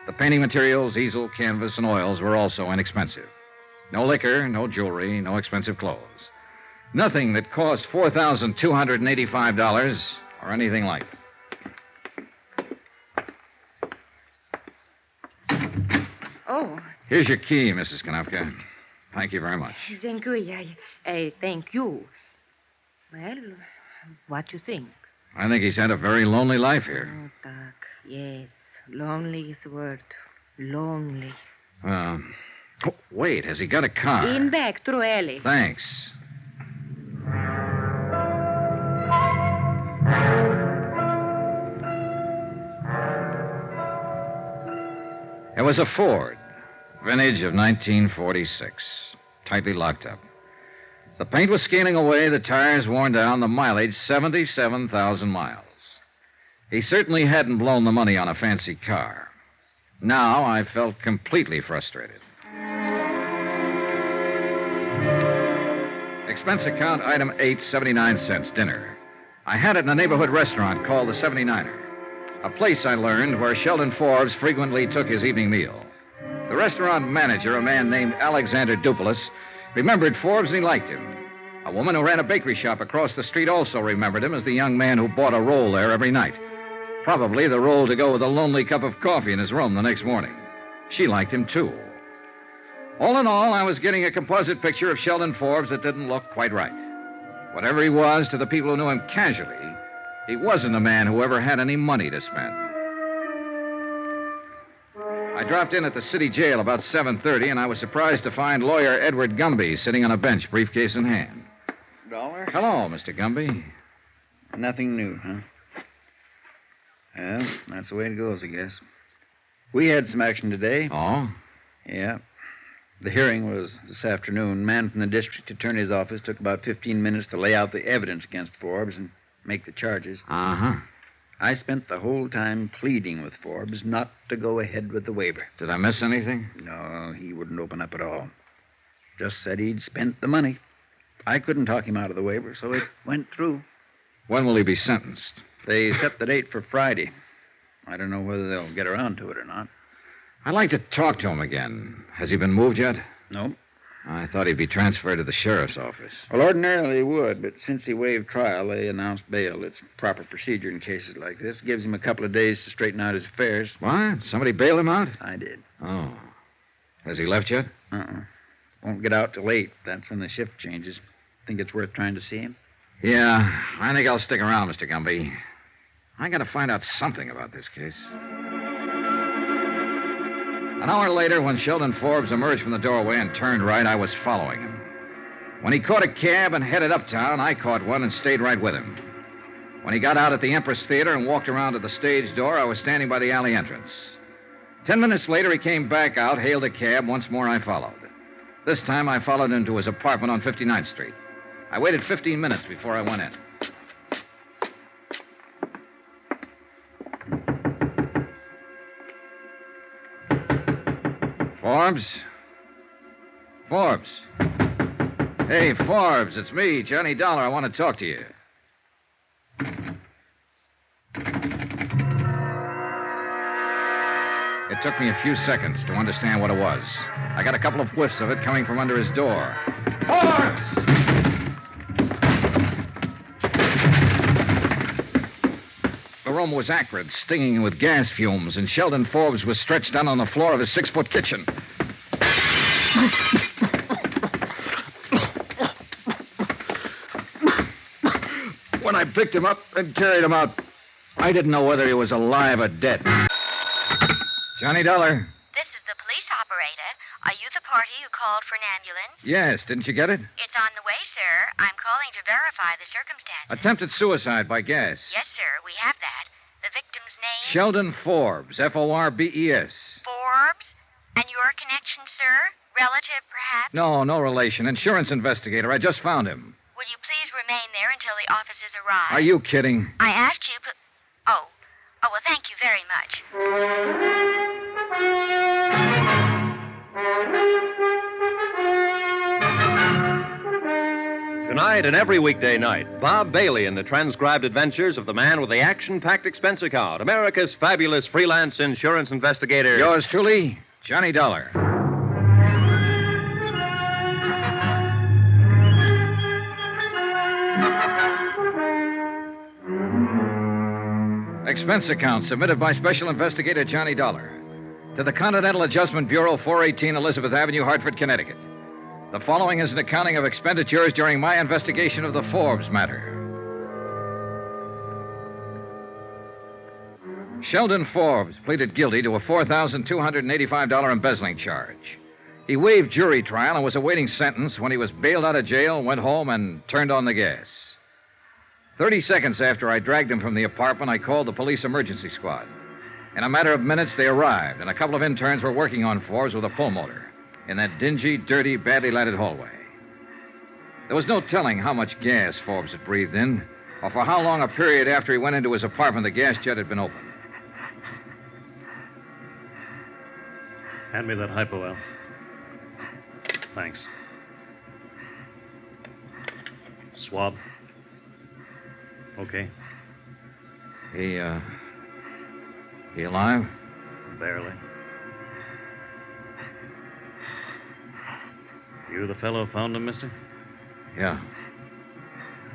The painting materials, easel, canvas, and oils were also inexpensive. No liquor, no jewelry, no expensive clothes. Nothing that cost $4,285 or anything like it. Oh. Here's your key, Mrs. Konopka. Thank you very much. Thank you. Thank you. Well, what you think? I think he's had a very lonely life here. Oh, Doc. Yes. Lonely is the word. Lonely. Wait. Has he got a car? In back, through alley. Thanks. It was a Ford, vintage of 1946, tightly locked up. The paint was scaling away, the tires worn down, the mileage 77,000 miles. He certainly hadn't blown the money on a fancy car. Now I felt completely frustrated. Expense account item 8, 79 cents, dinner. I had it in a neighborhood restaurant called the 79er, a place I learned where Sheldon Forbes frequently took his evening meal. The restaurant manager, a man named Alexander Dupulis, remembered Forbes and he liked him. A woman who ran a bakery shop across the street also remembered him as the young man who bought a roll there every night. Probably the roll to go with a lonely cup of coffee in his room the next morning. She liked him, too. All in all, I was getting a composite picture of Sheldon Forbes that didn't look quite right. Whatever he was to the people who knew him casually, he wasn't a man who ever had any money to spend. I dropped in at the city jail about 7:30, and I was surprised to find lawyer Edward Gumby sitting on a bench, briefcase in hand. Dollar? Hello, Mr. Gumby. Nothing new, huh? Well, that's the way it goes, I guess. We had some action today. Oh? Yeah. The hearing was this afternoon. Man from the district attorney's office took about 15 minutes to lay out the evidence against Forbes and make the charges. Uh-huh. I spent the whole time pleading with Forbes not to go ahead with the waiver. Did I miss anything? No, he wouldn't open up at all. Just said he'd spent the money. I couldn't talk him out of the waiver, so it went through. When will he be sentenced? They set the date for Friday. I don't know whether they'll get around to it or not. I'd like to talk to him again. Has he been moved yet? No. I thought he'd be transferred to the sheriff's office. Well, ordinarily he would, but since he waived trial, they announced bail. It's proper procedure in cases like this. Gives him a couple of days to straighten out his affairs. What? Somebody bailed him out? I did. Oh. Has he left yet? Won't get out till 8. That's when the shift changes. Think it's worth trying to see him? Yeah, I think I'll stick around, Mr. Gumby. I gotta find out something about this case. An hour later, when Sheldon Forbes emerged from the doorway and turned right, I was following him. When he caught a cab and headed uptown, I caught one and stayed right with him. When he got out at the Empress Theater and walked around to the stage door, I was standing by the alley entrance. 10 minutes later, he came back out, hailed a cab. Once more, I followed. This time, I followed him to his apartment on 59th Street. I waited 15 minutes before I went in. Forbes? Forbes? Hey, Forbes, it's me, Johnny Dollar. I want to talk to you. It took me a few seconds to understand what it was. I got a couple of whiffs of it coming from under his door. Forbes! The room was acrid, stinging with gas fumes, and Sheldon Forbes was stretched down on the floor of his 6-foot kitchen. When I picked him up and carried him out, I didn't know whether he was alive or dead. Johnny Dollar. This is the police operator. Are you the party who called for an ambulance? Yes, didn't you get it? It's on the way, sir. I'm calling to verify the circumstances. Attempted suicide by gas. Yes, sir, we have that. The victim's name? Sheldon Forbes, Forbes. Forbes? And your connection, sir? Relative, perhaps? No relation. Insurance investigator. I just found him. Will you please remain there until the officers arrive? Are you kidding? I asked you, Oh, well, thank you very much. Tonight and every weekday night, Bob Bailey in the transcribed adventures of the man with the action-packed expense account, America's fabulous freelance insurance investigator. Yours truly, Johnny Dollar. Expense account submitted by Special Investigator Johnny Dollar to the Continental Adjustment Bureau, 418 Elizabeth Avenue, Hartford, Connecticut. The following is an accounting of expenditures during my investigation of the Forbes matter. Sheldon Forbes pleaded guilty to a $4,285 embezzling charge. He waived jury trial and was awaiting sentence when he was bailed out of jail, went home, and turned on the gas. 30 seconds after I dragged him from the apartment, I called the police emergency squad. In a matter of minutes, they arrived, and a couple of interns were working on Forbes with a pulmotor in that dingy, dirty, badly lighted hallway. There was no telling how much gas Forbes had breathed in, or for how long a period after he went into his apartment the gas jet had been open. Hand me that hypo, Al. Thanks. Swab. Okay. He alive? Barely. You the fellow who found him, mister? Yeah.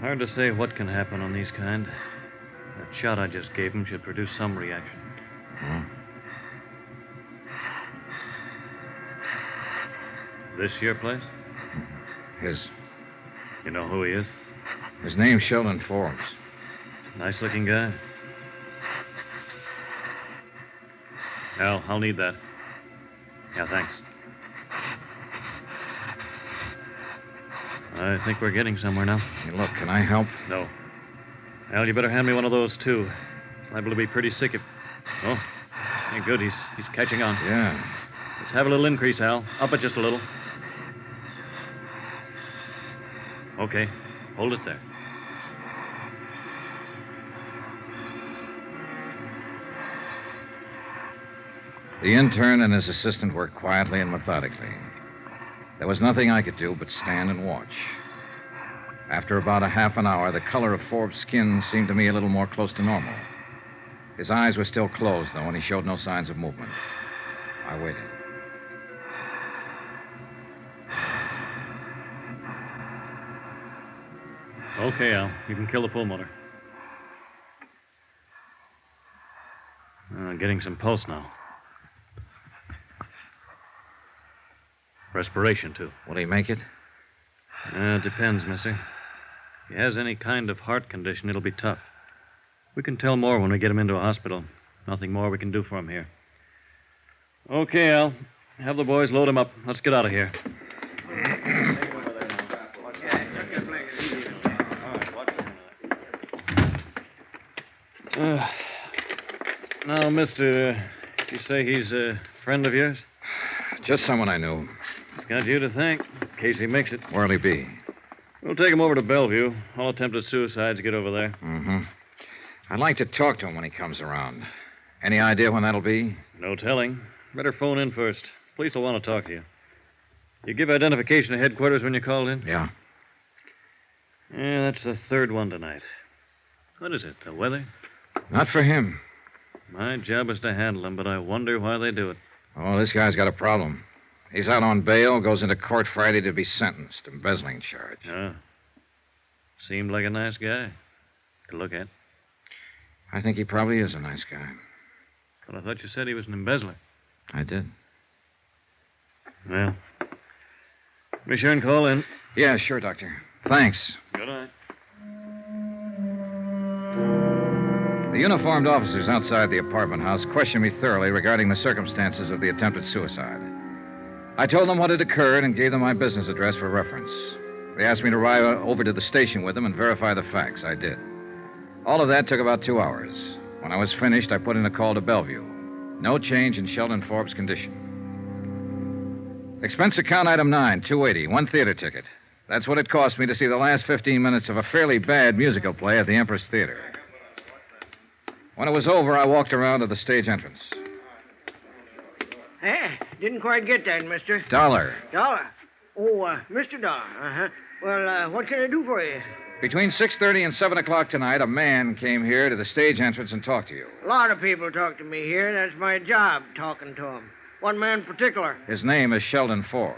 Hard to say what can happen on these kind. That shot I just gave him should produce some reaction. Hmm. This your place? His. You know who he is? His name's Sheldon Forbes. Nice-looking guy. Al, I'll need that. Yeah, thanks. I think we're getting somewhere now. Hey, look, can I help? No. Al, you better hand me one of those, too. Liable to be pretty sick if... Oh, ain't good. He's catching on. Yeah. Let's have a little increase, Al. Up it just a little. Okay. Hold it there. The intern and his assistant worked quietly and methodically. There was nothing I could do but stand and watch. After about a half an hour, the color of Forbes' skin seemed to me a little more close to normal. His eyes were still closed, though, and he showed no signs of movement. I waited. Okay, Al. You can kill the pulmotor. Getting some pulse now. Respiration, too. Will he make it? It depends, mister. If he has any kind of heart condition, it'll be tough. We can tell more when we get him into a hospital. Nothing more we can do for him here. Okay, Al. Have the boys load him up. Let's get out of here. Now, mister, you say he's a friend of yours? Just someone I knew. He's got you to thank, in case he makes it. Where'll he be? We'll take him over to Bellevue. All attempted suicides get over there. Mm-hmm. I'd like to talk to him when he comes around. Any idea when that'll be? No telling. Better phone in first. Police will want to talk to you. You give identification to headquarters when you called in? Yeah. Yeah, that's the third one tonight. What is it, the weather? Not for him. My job is to handle him, but I wonder why they do it. Oh, this guy's got a problem. He's out on bail, goes into court Friday to be sentenced. Embezzling charge. Oh. Seemed like a nice guy to look at. I think he probably is a nice guy. But I thought you said he was an embezzler. I did. Well, be sure and call in. Yeah, sure, Doctor. Thanks. Good night. The uniformed officers outside the apartment house questioned me thoroughly regarding the circumstances of the attempted suicide. I told them what had occurred and gave them my business address for reference. They asked me to ride over to the station with them and verify the facts. I did. All of that took about 2 hours. When I was finished, I put in a call to Bellevue. No change in Sheldon Forbes' condition. Expense account item 9, $280, 1 theater ticket. That's what it cost me to see the last 15 minutes of a fairly bad musical play at the Empress Theater. When it was over, I walked around to the stage entrance. Didn't quite get that, mister. $1. Dollar? Oh, Mr. Dollar. Uh-huh. Well, what can I do for you? Between 6:30 and 7 o'clock tonight, a man came here to the stage entrance and talked to you. A lot of people talk to me here. That's my job, talking to them. One man in particular. His name is Sheldon Forbes.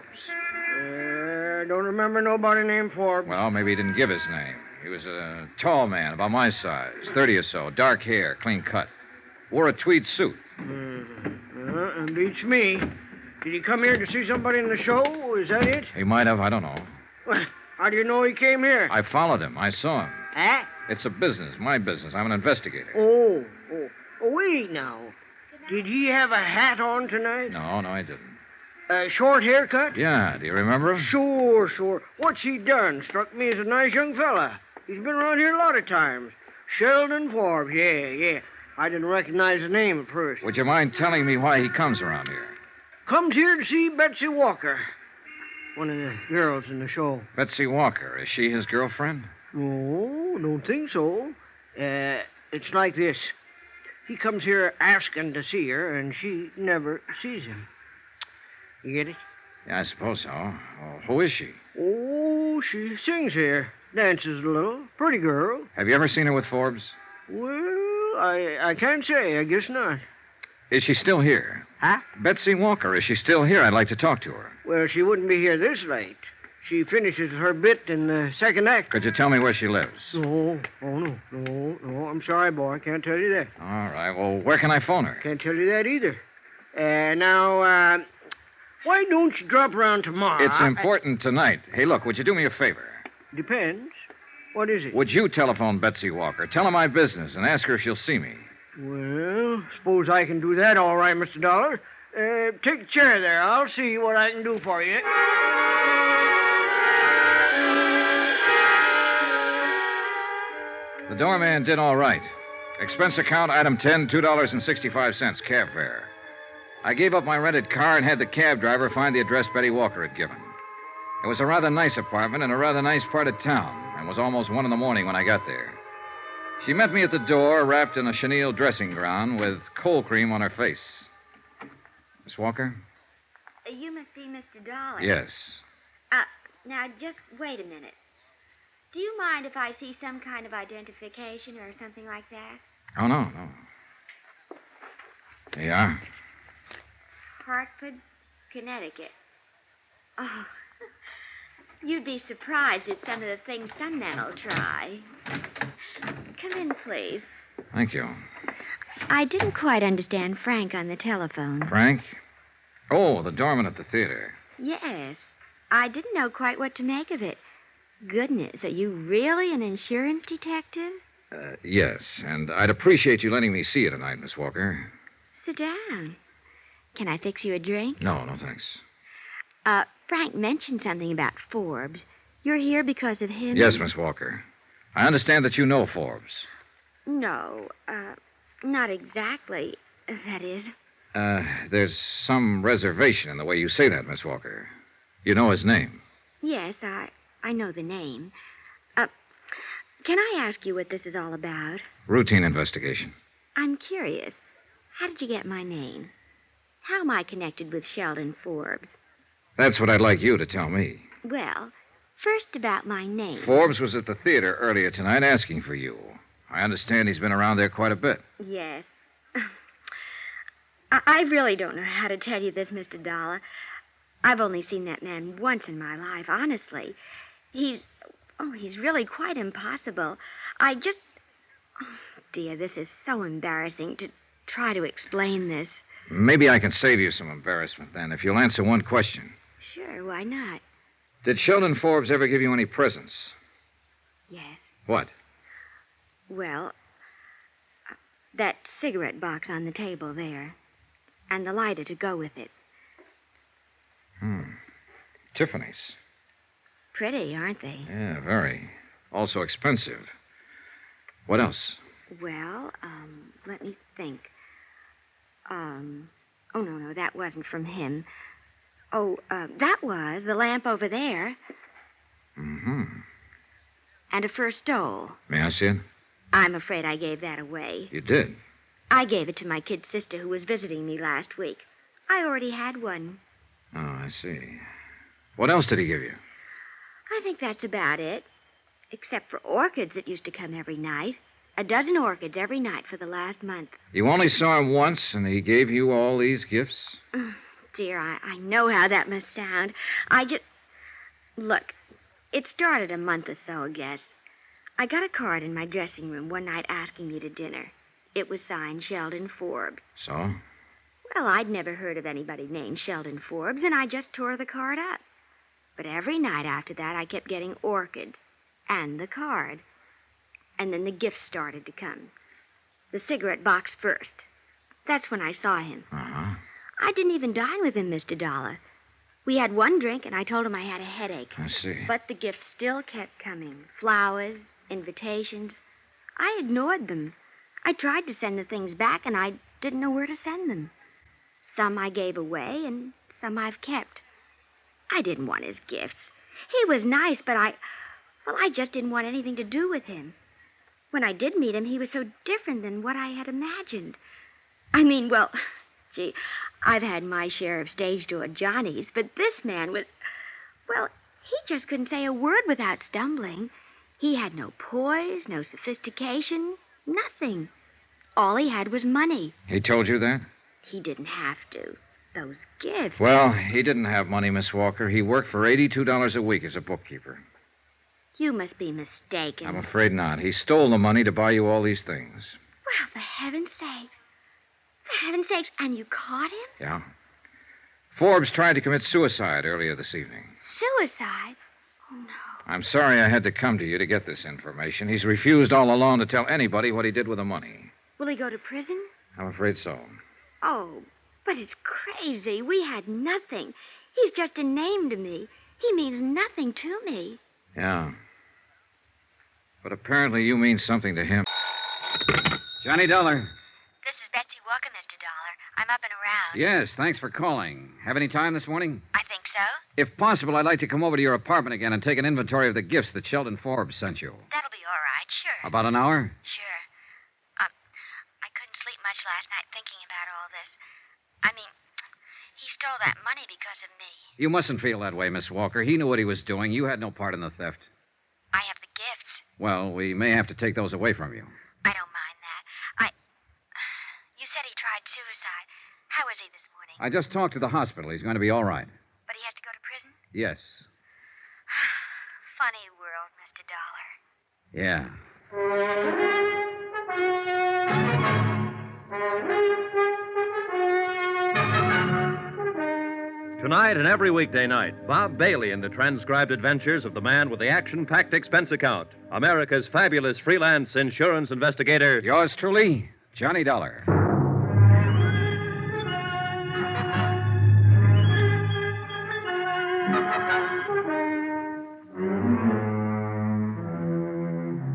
I don't remember nobody named Forbes. Well, maybe he didn't give his name. He was a tall man, about my size, 30 or so, dark hair, clean cut. Wore a tweed suit. Beats me. Did he come here to see somebody in the show? Is that it? He might have, I don't know. Well, how do you know he came here? I followed him. I saw him. Huh? It's a business, my business. I'm an investigator. Oh, wait now. Did he have a hat on tonight? No, I didn't. A short haircut? Yeah, do you remember him? Sure. What's he done? Struck me as a nice young fella. He's been around here a lot of times. Sheldon Forbes, yeah. I didn't recognize the name at first. Would you mind telling me why he comes around here? Comes here to see Betsy Walker. One of the girls in the show. Betsy Walker. Is she his girlfriend? No, don't think so. It's like this. He comes here asking to see her, and she never sees him. You get it? Yeah, I suppose so. Oh, who is she? Oh, she sings here. Dances a little. Pretty girl. Have you ever seen her with Forbes? Well, I can't say. I guess not. Is she still here? Huh? Betsy Walker, is she still here? I'd like to talk to her. Well, she wouldn't be here this late. She finishes her bit in the second act. Could you tell me where she lives? No. Oh, no. I'm sorry, boy. I can't tell you that. All right. Well, where can I phone her? Can't tell you that either. Now, why don't you drop around tomorrow? It's important tonight. Hey, look, would you do me a favor? Depends. What is it? Would you telephone Betsy Walker? Tell her my business and ask her if she'll see me. Well, suppose I can do that all right, Mr. Dollar. Take a chair there. I'll see what I can do for you. The doorman did all right. Expense account, item 10, $2.65, cab fare. I gave up my rented car and had the cab driver find the address Betty Walker had given. It was a rather nice apartment in a rather nice part of town, and was almost 1 a.m. when I got there. She met me at the door, wrapped in a chenille dressing gown with cold cream on her face. Miss Walker? You must be Mr. Dollar. Yes. Now, just wait a minute. Do you mind if I see some kind of identification or something like that? Oh, no. There you are. Hartford, Connecticut. Oh, you'd be surprised at some of the things some men will try. Come in, please. Thank you. I didn't quite understand Frank on the telephone. Frank? Oh, the doorman at the theater. Yes. I didn't know quite what to make of it. Goodness, are you really an insurance detective? Yes, and I'd appreciate you letting me see you tonight, Miss Walker. Sit down. Can I fix you a drink? No, thanks. Frank mentioned something about Forbes. You're here because of him? Yes, Miss Walker. I understand that you know Forbes. No, not exactly. That is. There's some reservation in the way you say that, Miss Walker. You know his name? Yes, I know the name. Can I ask you what this is all about? Routine investigation. I'm curious. How did you get my name? How am I connected with Sheldon Forbes? That's what I'd like you to tell me. Well, first about my name. Forbes was at the theater earlier tonight asking for you. I understand he's been around there quite a bit. Yes. I really don't know how to tell you this, Mr. Dollar. I've only seen that man once in my life, honestly. He's really quite impossible. Oh, dear, this is so embarrassing to try to explain this. Maybe I can save you some embarrassment then, if you'll answer one question. Sure, why not? Did Sheldon Forbes ever give you any presents? Yes. What? Well, that cigarette box on the table there. And the lighter to go with it. Tiffany's. Pretty, aren't they? Yeah, very. Also expensive. What else? Well, let me think. Oh, no, that wasn't from him. Oh, that was the lamp over there. Mm-hmm. And a fur stole. May I see it? I'm afraid I gave that away. You did? I gave it to my kid sister who was visiting me last week. I already had one. Oh, I see. What else did he give you? I think that's about it. Except for orchids that used to come every night. 12 orchids every night for the last month. You only saw him once, and he gave you all these gifts? Dear, I know how that must sound. Look, it started a month or so, I guess. I got a card in my dressing room one night asking me to dinner. It was signed Sheldon Forbes. So? Well, I'd never heard of anybody named Sheldon Forbes, and I just tore the card up. But every night after that, I kept getting orchids and the card. And then the gifts started to come. The cigarette box first. That's when I saw him. Uh-huh. I didn't even dine with him, Mr. Dollar. We had one drink, and I told him I had a headache. I see. But the gifts still kept coming. Flowers, invitations. I ignored them. I tried to send the things back, and I didn't know where to send them. Some I gave away, and some I've kept. I didn't want his gifts. He was nice, but I just didn't want anything to do with him. When I did meet him, he was so different than what I had imagined. Gee, I've had my share of stage door Johnnies, but this man was... Well, he just couldn't say a word without stumbling. He had no poise, no sophistication, nothing. All he had was money. He told you that? He didn't have to. Those gifts... Well, he didn't have money, Miss Walker. He worked for $82 a week as a bookkeeper. You must be mistaken. I'm afraid not. He stole the money to buy you all these things. Well, for heaven's sakes. For heaven's sakes, and you caught him? Yeah. Forbes tried to commit suicide earlier this evening. Suicide? Oh, no. I'm sorry I had to come to you to get this information. He's refused all along to tell anybody what he did with the money. Will he go to prison? I'm afraid so. Oh, but it's crazy. We had nothing. He's just a name to me. He means nothing to me. Yeah. But apparently you mean something to him. Johnny Dollar. This is Betsy Walker, Mr. Dollar. I'm up and around. Yes, thanks for calling. Have any time this morning? I think so. If possible, I'd like to come over to your apartment again and take an inventory of the gifts that Sheldon Forbes sent you. That'll be all right, sure. About an hour? Sure. I couldn't sleep much last night thinking about all this. I mean, he stole that money because of me. You mustn't feel that way, Miss Walker. He knew what he was doing. You had no part in the theft. I have the gifts. Well, we may have to take those away from you. I don't mind that. You said he tried suicide. How is he this morning? I just talked to the hospital. He's going to be all right. But he has to go to prison? Yes. Funny world, Mr. Dollar. Yeah. Tonight and every weekday night, Bob Bailey in the transcribed adventures of the man with the action-packed expense account, America's fabulous freelance insurance investigator. Yours truly, Johnny Dollar.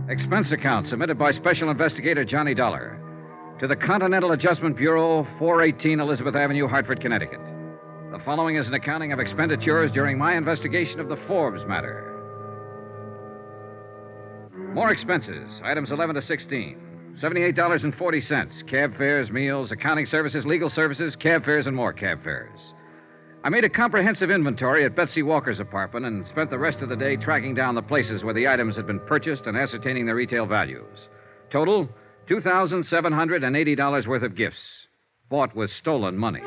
Expense account submitted by Special Investigator Johnny Dollar to the Continental Adjustment Bureau, 418 Elizabeth Avenue, Hartford, Connecticut. The following is an accounting of expenditures during my investigation of the Forbes matter. More expenses, items 11 to 16. $78.40. Cab fares, meals, accounting services, legal services, cab fares, and more cab fares. I made a comprehensive inventory at Betsy Walker's apartment and spent the rest of the day tracking down the places where the items had been purchased and ascertaining their retail values. Total, $2,780 worth of gifts, bought with stolen money.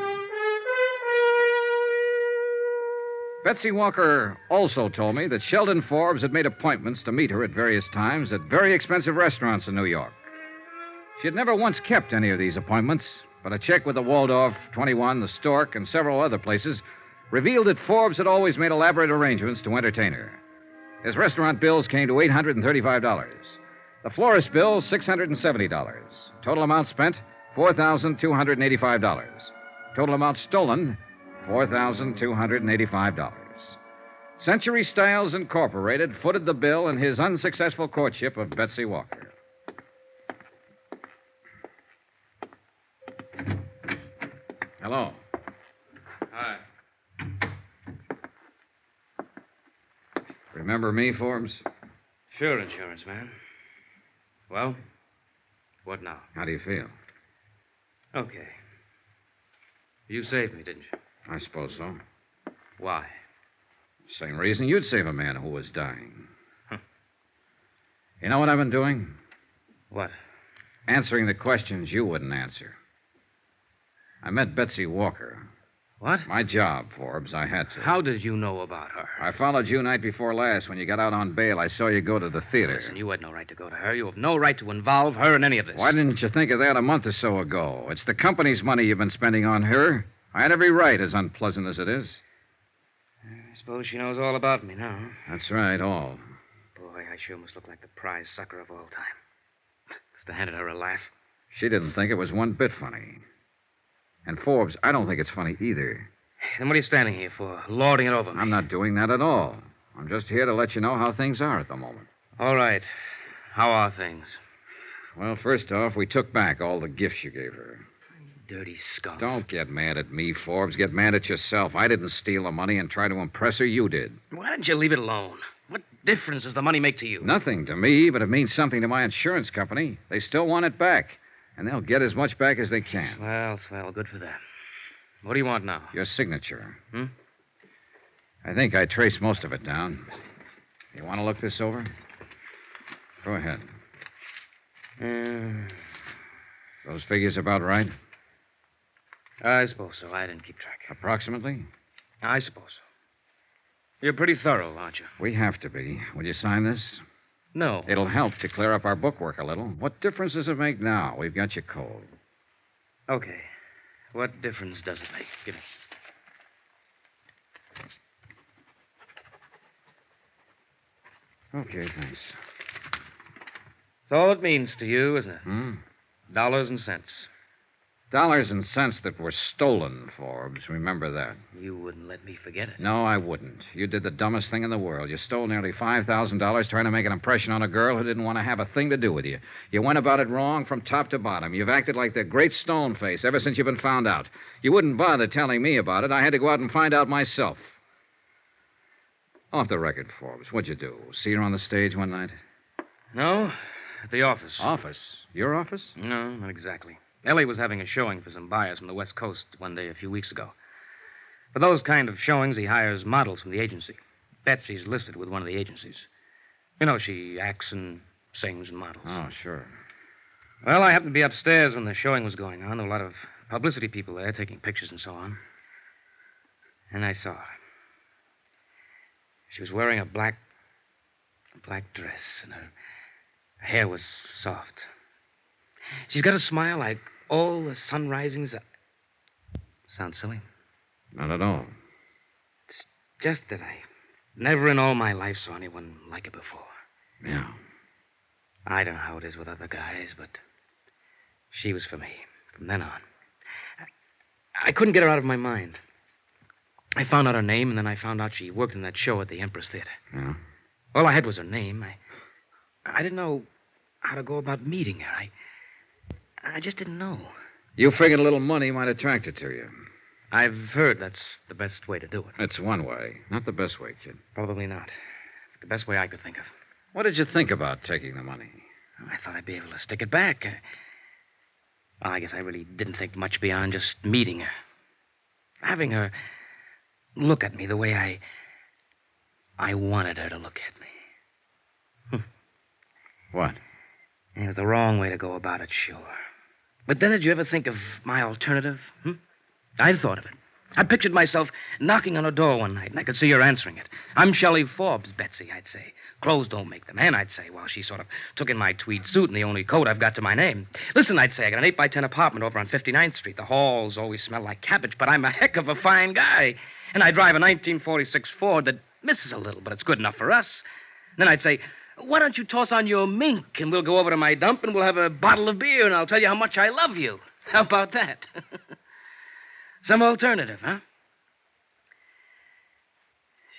Betsy Walker also told me that Sheldon Forbes had made appointments to meet her at various times at very expensive restaurants in New York. She had never once kept any of these appointments, but a check with the Waldorf, 21, the Stork, and several other places revealed that Forbes had always made elaborate arrangements to entertain her. His restaurant bills came to $835. The florist bill, $670. Total amount spent, $4,285. Total amount stolen, $4,285. Century Styles Incorporated footed the bill in his unsuccessful courtship of Betsy Walker. Hello. Hi. Remember me, Forbes? Sure, insurance man. Well, what now? How do you feel? Okay. You saved me, didn't you? I suppose so. Why? Same reason you'd save a man who was dying. Huh. You know what I've been doing? What? Answering the questions you wouldn't answer. I met Betsy Walker. What? My job, Forbes. I had to. How did you know about her? I followed you night before last. When you got out on bail, I saw you go to the theater. Listen, you had no right to go to her. You have no right to involve her in any of this. Why didn't you think of that a month or so ago? It's the company's money you've been spending on her. I had every right, as unpleasant as it is. I suppose she knows all about me now. That's right, all. Boy, I sure must look like the prize sucker of all time. Must have handed her a laugh. She didn't think it was one bit funny. And Forbes, I don't think it's funny either. Then what are you standing here for? Lording it over me? I'm not doing that at all. I'm just here to let you know how things are at the moment. All right. How are things? Well, first off, we took back all the gifts you gave her. Dirty skunk. Don't get mad at me, Forbes. Get mad at yourself. I didn't steal the money and try to impress her. You did. Why didn't you leave it alone? What difference does the money make to you? Nothing to me, but it means something to my insurance company. They still want it back. And they'll get as much back as they can. Well, good for them. What do you want now? Your signature. Hmm? I think I traced most of it down. You want to look this over? Go ahead. Those figures about right? I suppose so. I didn't keep track. Approximately? I suppose so. You're pretty thorough, aren't you? We have to be. Will you sign this? No. It'll help to clear up our bookwork a little. What difference does it make now? We've got you cold. Okay. What difference does it make? Give me. Okay, thanks. That's all it means to you, isn't it? Hmm? Dollars and cents. Dollars and cents that were stolen, Forbes. Remember that. You wouldn't let me forget it. No, I wouldn't. You did the dumbest thing in the world. You stole nearly $5,000 trying to make an impression on a girl who didn't want to have a thing to do with you. You went about it wrong from top to bottom. You've acted like the great stone face ever since you've been found out. You wouldn't bother telling me about it. I had to go out and find out myself. Off the record, Forbes. What'd you do? See her on the stage one night? No, at the office. Office? Your office? No, not exactly. Ellie was having a showing for some buyers from the West Coast one day a few weeks ago. For those kind of showings, he hires models from the agency. Betsy's listed with one of the agencies. You know, she acts and sings and models. Oh, sure. Well, I happened to be upstairs when the showing was going on. There were a lot of publicity people there taking pictures and so on. And I saw her. She was wearing a black dress, and her hair was soft. She's got a smile like all the sun risings. Sounds silly? Not at all. It's just that I never in all my life saw anyone like her before. Yeah. I don't know how it is with other guys, but she was for me from then on. I couldn't get her out of my mind. I found out her name, and then I found out she worked in that show at the Empress Theater. Yeah? All I had was her name. I didn't know how to go about meeting her. I just didn't know. You figured a little money might attract her to you. I've heard that's the best way to do it. It's one way. Not the best way, kid. Probably not. The best way I could think of. What did you think about taking the money? I thought I'd be able to stick it back. Well, I guess I really didn't think much beyond just meeting her. Having her look at me the way I wanted her to look at me. What? It was the wrong way to go about it, sure. But then did you ever think of my alternative? I'd thought of it. I pictured myself knocking on her door one night, and I could see her answering it. "I'm Shelley Forbes, Betsy," I'd say. "Clothes don't make the man," I'd say, while she sort of took in my tweed suit and the only coat I've got to my name. "Listen," I'd say, "I got an 8x10 apartment over on 59th Street. The halls always smell like cabbage, but I'm a heck of a fine guy. And I drive a 1946 Ford that misses a little, but it's good enough for us." And then I'd say, "Why don't you toss on your mink, and we'll go over to my dump, and we'll have a bottle of beer, and I'll tell you how much I love you. How about that?" Some alternative, huh?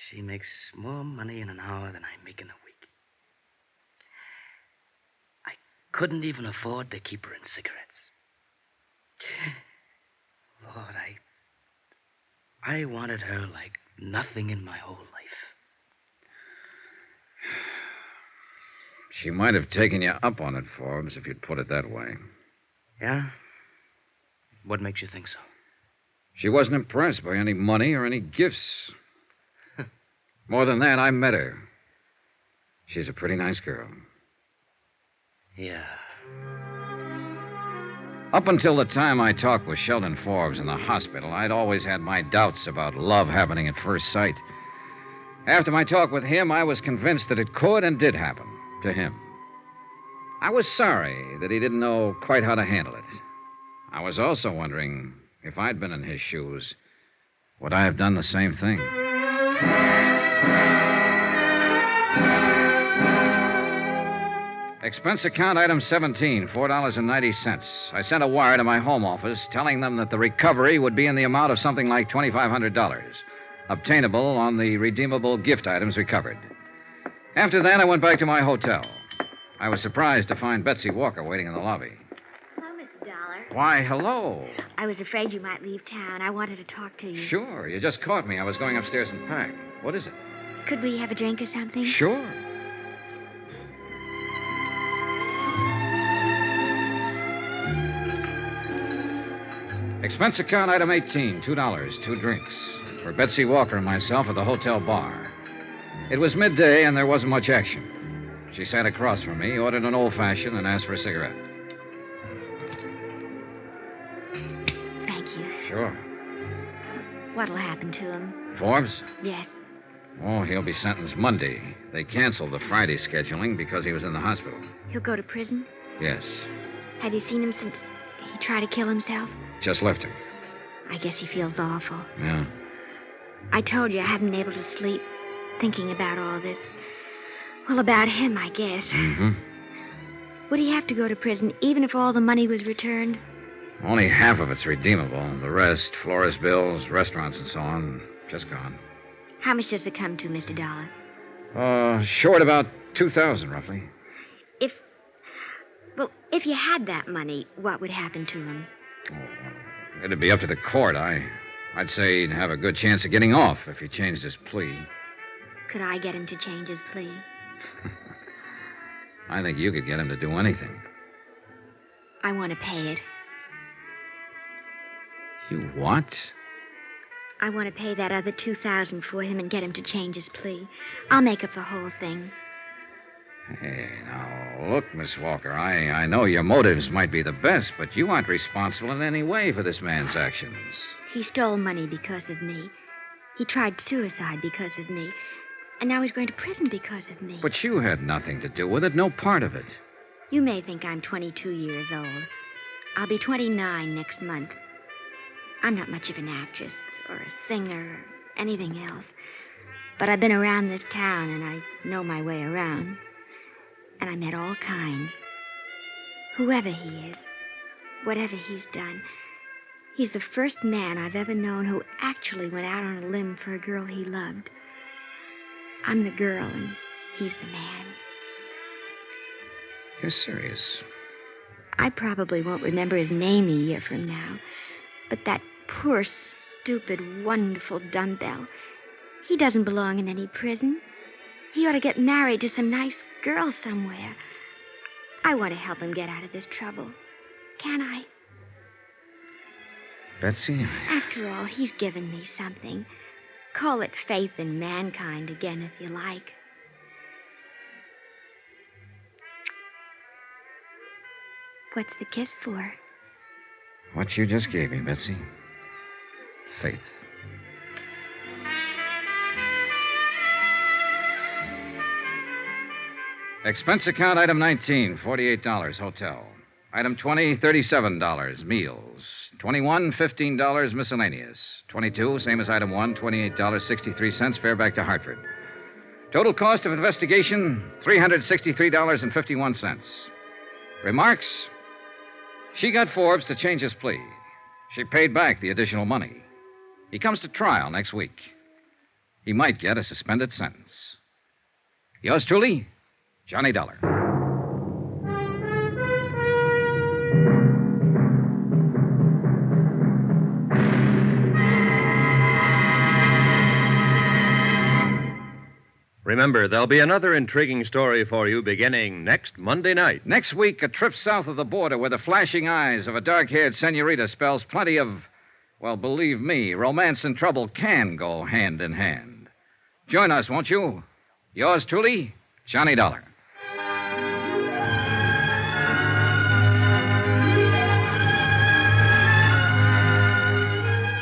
She makes more money in an hour than I make in a week. I couldn't even afford to keep her in cigarettes. Lord, I wanted her like nothing in my whole life. She might have taken you up on it, Forbes, if you'd put it that way. Yeah? What makes you think so? She wasn't impressed by any money or any gifts. More than that, I met her. She's a pretty nice girl. Yeah. Up until the time I talked with Sheldon Forbes in the hospital, I'd always had my doubts about love happening at first sight. After my talk with him, I was convinced that it could and did happen to him. I was sorry that he didn't know quite how to handle it. I was also wondering, if I'd been in his shoes, would I have done the same thing? Expense account item 17, $4.90. I sent a wire to my home office telling them that the recovery would be in the amount of something like $2,500, obtainable on the redeemable gift items recovered. After that, I went back to my hotel. I was surprised to find Betsy Walker waiting in the lobby. Hello, Mr. Dollar. Why, hello. I was afraid you might leave town. I wanted to talk to you. Sure, you just caught me. I was going upstairs and pack. What is it? Could we have a drink or something? Sure. Expense account item 18, $2, 2 drinks. For Betsy Walker and myself at the hotel bar. It was midday, and there wasn't much action. She sat across from me, ordered an old-fashioned, and asked for a cigarette. Thank you. Sure. What'll happen to him? Forbes? Yes. Oh, he'll be sentenced Monday. They canceled the Friday scheduling because he was in the hospital. He'll go to prison? Yes. Have you seen him since he tried to kill himself? Just left him. I guess he feels awful. Yeah. I told you I haven't been able to sleep thinking about all this. Well, about him, I guess. Mm-hmm. Would he have to go to prison even if all the money was returned? Only half of it's redeemable. The rest, florist bills, restaurants and so on, just gone. How much does it come to, Mr. Dollar? Short about $2,000, roughly. If you had that money, what would happen to him? Oh, it'd be up to the court. I'd say he'd have a good chance of getting off if he changed his plea. Could I get him to change his plea? I think you could get him to do anything. I want to pay it. You what? I want to pay that other $2,000 for him and get him to change his plea. I'll make up the whole thing. Hey, now, look, Miss Walker, I know your motives might be the best, but you aren't responsible in any way for this man's actions. He stole money because of me. He tried suicide because of me. And now he's going to prison because of me. But you had nothing to do with it, no part of it. You may think I'm 22 years old. I'll be 29 next month. I'm not much of an actress or a singer or anything else. But I've been around this town and I know my way around. And I met all kinds. Whoever he is, whatever he's done, he's the first man I've ever known who actually went out on a limb for a girl he loved. I'm the girl and he's the man. You're serious? I probably won't remember his name a year from now. But that poor, stupid, wonderful dumbbell, he doesn't belong in any prison. He ought to get married to some nice girl somewhere. I want to help him get out of this trouble. Can I? Betsy? After all, he's given me something. Call it faith in mankind again, if you like. What's the kiss for? What you just gave me, Betsy. Faith. Expense account item 19, $48, hotel. Item 20, $37, meals. 21, $15, miscellaneous. 22, same as item 1, $28.63, fare back to Hartford. Total cost of investigation, $363.51. Remarks? She got Forbes to change his plea. She paid back the additional money. He comes to trial next week. He might get a suspended sentence. Yours truly, Johnny Dollar. Remember, there'll be another intriguing story for you beginning next Monday night. Next week, a trip south of the border where the flashing eyes of a dark-haired senorita spells plenty of, well, believe me, romance and trouble can go hand in hand. Join us, won't you? Yours truly, Johnny Dollar.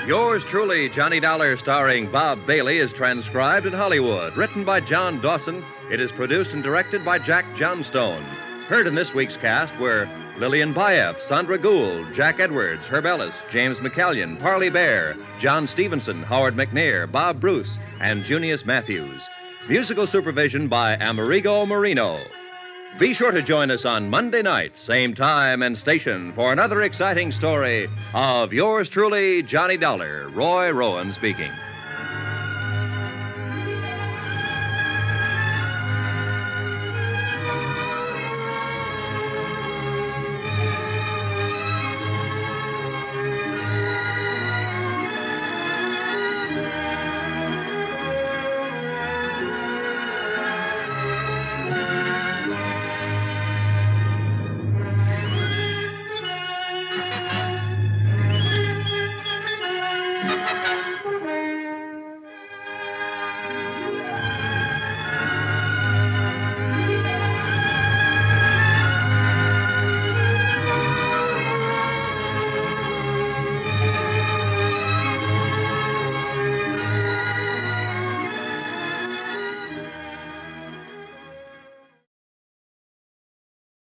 Yours truly, Johnny Dollar, starring Bob Bailey, is transcribed in Hollywood. Written by John Dawson, it is produced and directed by Jack Johnstone. Heard in this week's cast were Lillian Bayef, Sandra Gould, Jack Edwards, Herb Ellis, James McCallion, Parley Bear, John Stevenson, Howard McNair, Bob Bruce, and Junius Matthews. Musical supervision by Amerigo Marino. Be sure to join us on Monday night, same time and station, for another exciting story of yours truly, Johnny Dollar. Roy Rowan speaking.